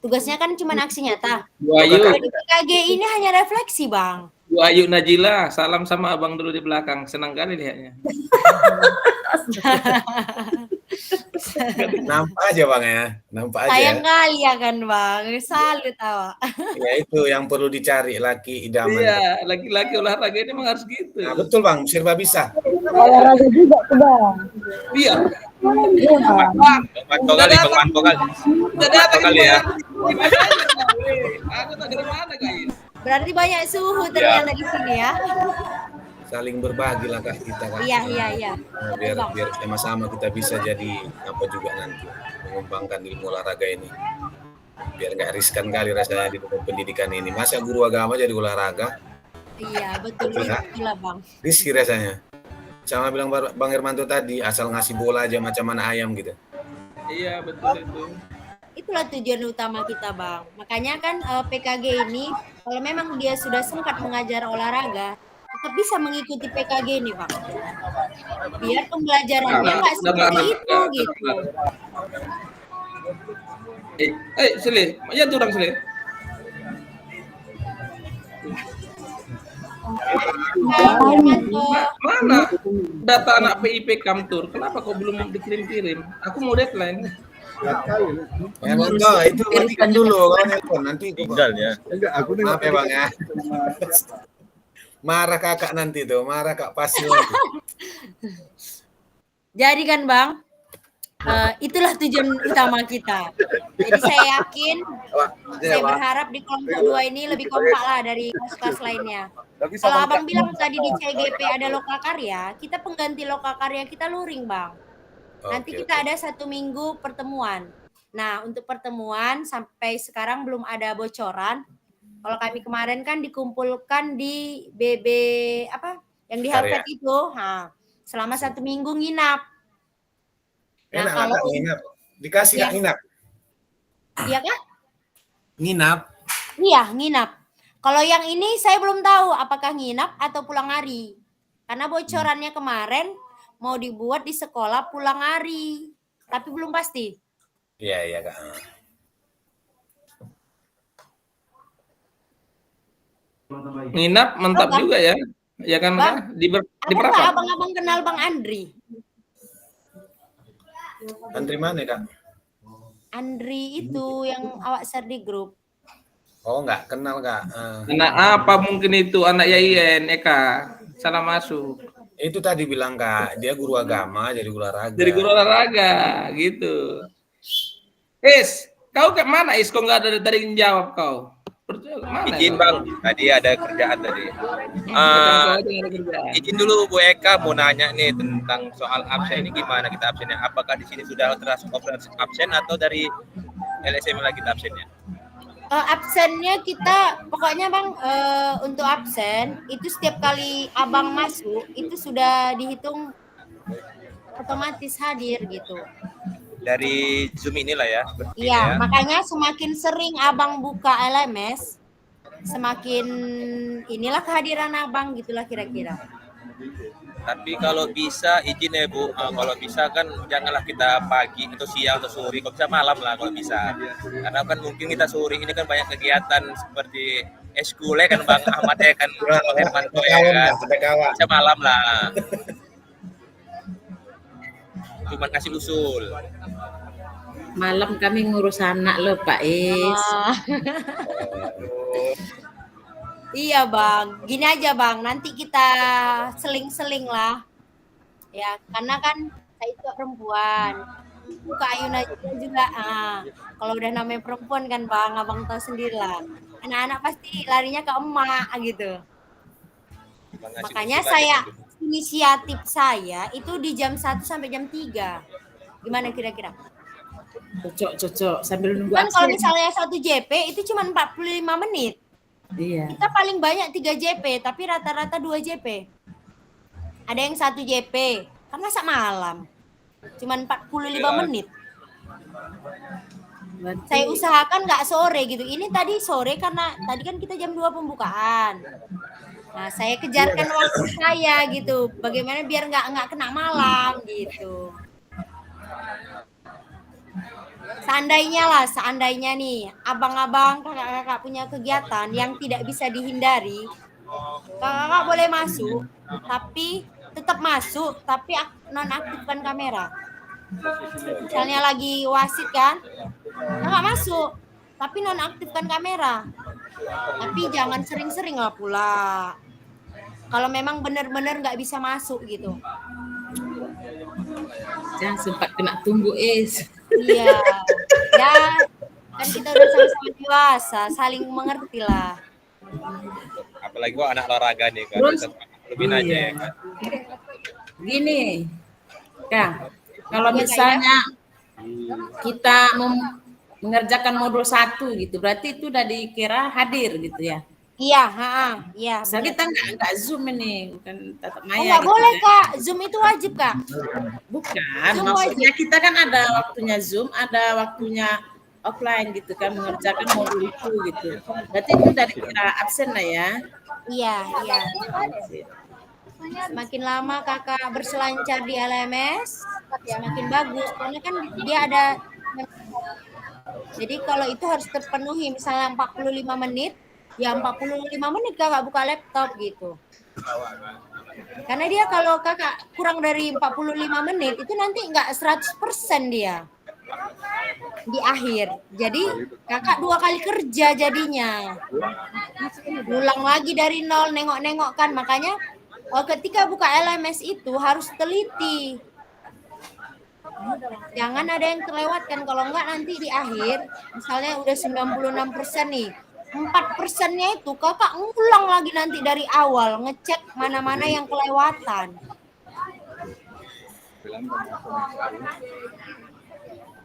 Tugasnya kan cuma aksi nyata. Bu Ayu. Di PKG ini hanya refleksi Bang. Bu Ayu Najila, salam sama abang dulu di belakang. Senang kali lihatnya. Nampak aja Bang ya, nampak aja. Sayang kali ya kan Bang, salut tawa. Ya itu yang perlu dicari laki idaman. Iya, laki-laki olahraga ini memang harus gitu. Nah, betul Bang, serba bisa. Olahraga juga tuh Bang. Iya. Iya. Bang kali ya. Aku tak dari mana guys? Berarti banyak suhu ternyata di sini ya. Saling berbagi lah Kak kita kan. Iya. Biar sama-sama kita bisa jadi apa juga nanti mengembangkan ilmu olahraga ini. biar nggak riskan kali rasanya di dunia pendidikan ini. Masa guru agama jadi olahraga? Iya, betul itulah Bang. Risky rasanya. Sama bilang Bang Hermanto tadi, asal ngasih bola aja macam mana ayam gitu. Iya, betul itu. Itulah tujuan utama kita Bang. Makanya kan PKG ini kalau memang dia sudah sempat mengajar olahraga, tetap bisa mengikuti PKG ini Bang. Biar pembelajarannya nggak seperti itu gitu. Sele, ya turang Sele. Mana data anak PIP Kamtur? Kenapa kok belum dikirim-kirim? Aku mau deadline. Enggak, itu matikan dulu kalau nelpon nanti Tinggal ya. Enggak, aku maaf ya Bang ya. Marah kakak nanti tuh, marah Kak Pasil nanti. Jadi kan Bang, itulah tujuan utama kita. Jadi saya yakin, saya berharap di kelompok 2 ini lebih kompak lah dari kelas-kelas lainnya. Kalau Abang bilang tadi di CGP ada lokal karya, kita pengganti lokal karya kita luring Bang. Nanti kita ada 1 minggu pertemuan. Nah, untuk pertemuan sampai sekarang belum ada bocoran. Kalau kami kemarin kan dikumpulkan di BB apa yang di Helvet itu, selama 1 minggu nginap. Nah, kalau nginap, dikasih nggak nginap? Iya kan? Nginap? Iya, nginap. Kalau yang ini saya belum tahu apakah nginap atau pulang hari. Karena bocorannya kemarin mau dibuat di sekolah pulang hari, tapi belum pasti. Iya Kak. Nginap mantap juga ya. Ya kan Kak? Di berapa? Abang-abang kenal Bang Andri? Andri mana Kak? Andri itu yang awak share di grup. Oh nggak kenal Kak. Anak apa mungkin itu? Anak Yayen, Eka. Salah masuk. Itu tadi bilang Kak, dia guru agama jadi olahraga. Jadi guru olahraga gitu. Kau ke mana Kok nggak ada tadi jawab kau? Mana Izin Bang, tadi ada kerjaan tadi. Izin dulu Bu Eka mau nanya nih tentang soal absen ini gimana kita absennya? Apakah di sini sudah termasuk absen atau dari LSM lagi kita absennya? Absennya kita pokoknya Bang untuk absen itu setiap kali Abang masuk itu sudah dihitung otomatis hadir gitu. Dari Zoom inilah ya. Iya, makanya semakin sering Abang buka LMS, semakin inilah kehadiran Abang gitulah kira-kira. Tapi kalau bisa izin ya Bu, kalau bisa kan janganlah kita pagi atau siang atau sore, kalau bisa malam lah kalau bisa. Karena kan mungkin kita sore ini kan banyak kegiatan seperti eskul kan Bang Ahmad ya kan, Bang Hermanto ya kan, bisa malam lah. Cuma kasih usul. Malam kami ngurus anak loh Pak Is. Iya Bang, gini aja Bang, nanti kita seling-seling lah. Ya, karena kan saya itu perempuan. Buka Ayuna juga. Kalau udah namanya perempuan kan Bang, Abang tahu sendiri lah. Anak-anak pasti larinya ke emak gitu. Makanya inisiatif saya itu di jam 1 sampai jam 3. Gimana kira-kira? Cocok sambil nunggu kan kalau misalnya 1 JP itu cuma 45 menit. Iya. Kita paling banyak 3 JP, tapi rata-rata 2 JP. Ada yang 1 JP, kan masa malam. Cuman 45 menit. Berarti... Saya usahakan nggak sore gitu. Ini tadi sore karena tadi kan kita jam 2 pembukaan. Nah, saya kejarkan waktu saya gitu. Bagaimana biar nggak kena malam gitu. Seandainya nih, abang-abang, kakak-kakak punya kegiatan yang tidak bisa dihindari, kakak boleh masuk, tapi tetap masuk, tapi nonaktifkan kamera. Misalnya lagi wasit kan, kakak masuk, tapi nonaktifkan kamera. Tapi jangan sering-sering lah pula. Kalau memang benar-benar nggak bisa masuk gitu. Jangan sempat kena tunggu Iya, ya kan kita udah sama-sama dewasa, saling mengerti lah. Apalagi gua anak olahraga nih kan, lebih aja ya kan. Gini, Kang, kalau misalnya kita mengerjakan modul 1 gitu. Berarti itu udah dikira hadir gitu ya. Iya, iya. Misal kita enggak Zoom ini, bukan tatap maya. Enggak gitu boleh, ya. Kak. Zoom itu wajib, Kak. Bukan, Zoom maksudnya wajib. kita kan ada waktunya Zoom, ada waktunya offline gitu kan, mengerjakan modul itu gitu. Berarti itu dari kira absen lah ya. Iya, iya. Semakin lama Kakak berselancar di LMS, semakin bagus. Karena kan dia ada, jadi kalau itu harus terpenuhi, misalnya 45 menit, ya 45 menit Kakak buka laptop gitu. Karena dia kalau Kakak kurang dari 45 menit, itu nanti nggak 100% dia di akhir. Jadi Kakak 2 kali kerja jadinya. Ulang lagi dari nol, nengok-nengok kan. Makanya ketika buka LMS itu harus teliti. Jangan ada yang terlewatkan, kalau enggak nanti di akhir, misalnya udah 96% nih, 4%-nya itu Kakak ngulang lagi nanti dari awal, ngecek mana-mana yang kelewatan.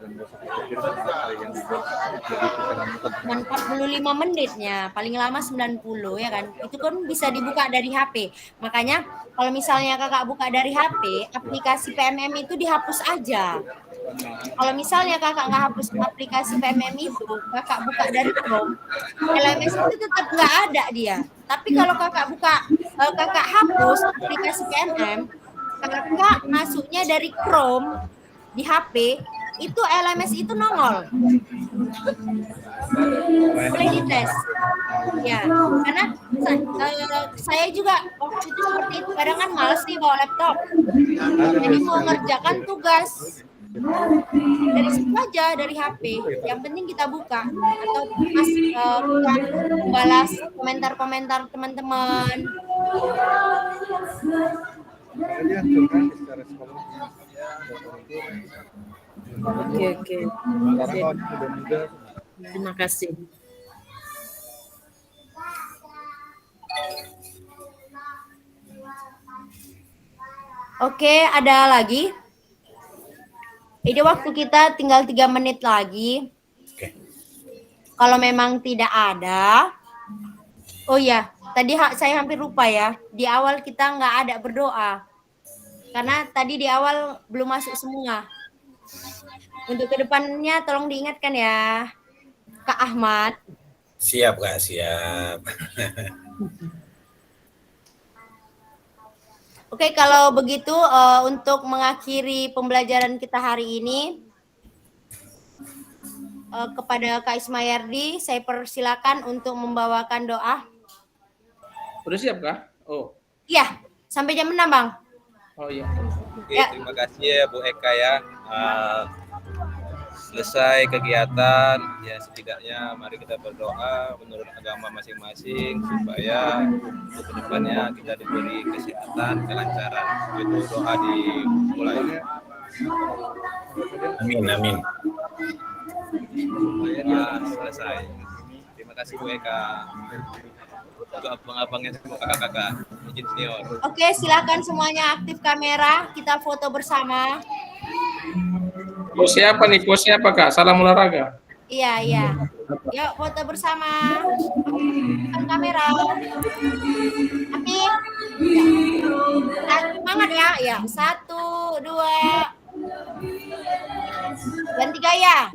45 menitnya, paling lama 90 ya kan. Itu kan bisa dibuka dari HP. Makanya kalau misalnya Kakak buka dari HP, aplikasi PMM itu dihapus aja. Kalau misalnya Kakak nggak hapus aplikasi PMM itu, Kakak buka dari Chrome, LMS itu tetap nggak ada dia. Tapi kalau Kakak Kakak hapus aplikasi PMM, Kakak masuknya dari Chrome di HP, itu LMS itu nongol. Boleh dites. Ya, karena saya juga waktu itu seperti itu. Kadang kan males nih bawa laptop. Jadi mau ngerjakan tugas dari situ aja, dari HP. Yang penting kita buka atau kita balas komentar-komentar teman-teman. Oke. Terima kasih. Oke, ada lagi? Ini waktu kita tinggal 3 menit lagi. Oke. Kalau memang tidak ada, oh ya, tadi saya hampir lupa ya. Di awal kita nggak ada berdoa, karena tadi di awal belum masuk semua. Untuk kedepannya tolong diingatkan ya, Kak Ahmad. Siap, Kak, siap. Oke, kalau begitu untuk mengakhiri pembelajaran kita hari ini, kepada Kak Ismayardi, saya persilakan untuk membawakan doa. Udah siap kah? Oh. Iya, sampai jam 6, Bang. Oh iya. Oke, terima kasih ya Bu Eka ya. Selesai kegiatan, ya setidaknya mari kita berdoa menurut agama masing-masing supaya untuk kedepannya kita diberi kesehatan, kelancaran. Itu doa dimulai. Amin. Selesai. Terima kasih Bu Eka. Untuk abang-abangnya semua kakak-kakak, izin senior. Oke, silakan semuanya aktif kamera, kita foto bersama. Pose apa nih? Pose apa Kak? Salam olahraga. Iya. Yuk foto bersama. Aktifkan kamera. Tapi semangat ya. Ya, 1, 2. Ganti gaya.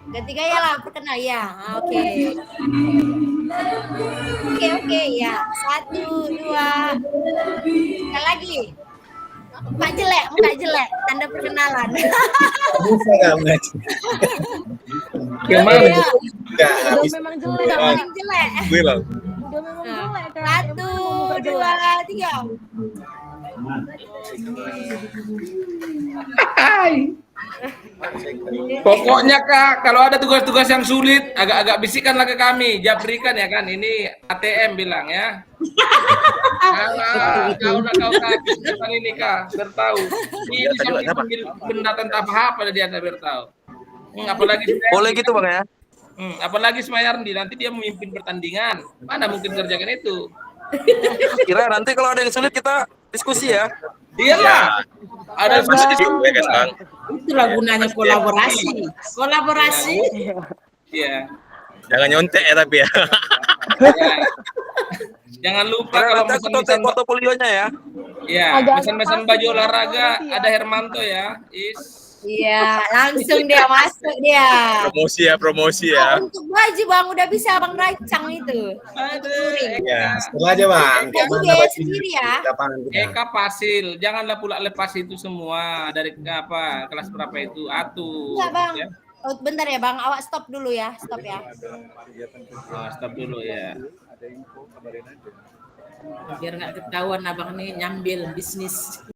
Ganti gaya lah, perkenal ya. Oke, ya. 1, 2. Sekali lagi. Muka jelek, tanda perkenalan. Gimana? Udah memang jelek. Paling jelek. Udah memang jelek. 1, 2, 3. Pokoknya Kak, kalau ada tugas-tugas yang sulit, agak-agak bisikkanlah ke kami. Jap berikan ya kan. Ini ATM bilang ya. Kau Kak, ini Kak, bertahu. Ini sampai panggil benda tentang apa dia ada bertahu. Apalagi boleh gitu Bang ya. Apalagi Ismayardi, nanti dia memimpin pertandingan. Mana mungkin kerjakan itu. Kira nanti kalau ada yang sulit kita diskusi ya. Iyalah. Ada diskusi. Bang. Itulah gunanya kolaborasi. Kolaborasi. Iya. Jangan nyontek ya tapi ya. Ya. Jangan lupa kalau Nanti aku tonton portofolionya ya. Iya, pesan-pesan baju olahraga ada Hermanto ya. Iya, langsung dia masuk dia. Promosi ya. Untuk baju Bang udah bisa Bang rancang itu. Ya, setelah aja Bang. Baju dia sendiri ya. Eka Pasil, janganlah pula lepas itu semua dari apa kelas berapa itu atuh. Enggak Bang. Ya. Oh, bentar ya Bang, awak stop dulu ya, stop ya. Oh, stop dulu ya. Biar nggak ketahuan abang nih nyambil bisnis.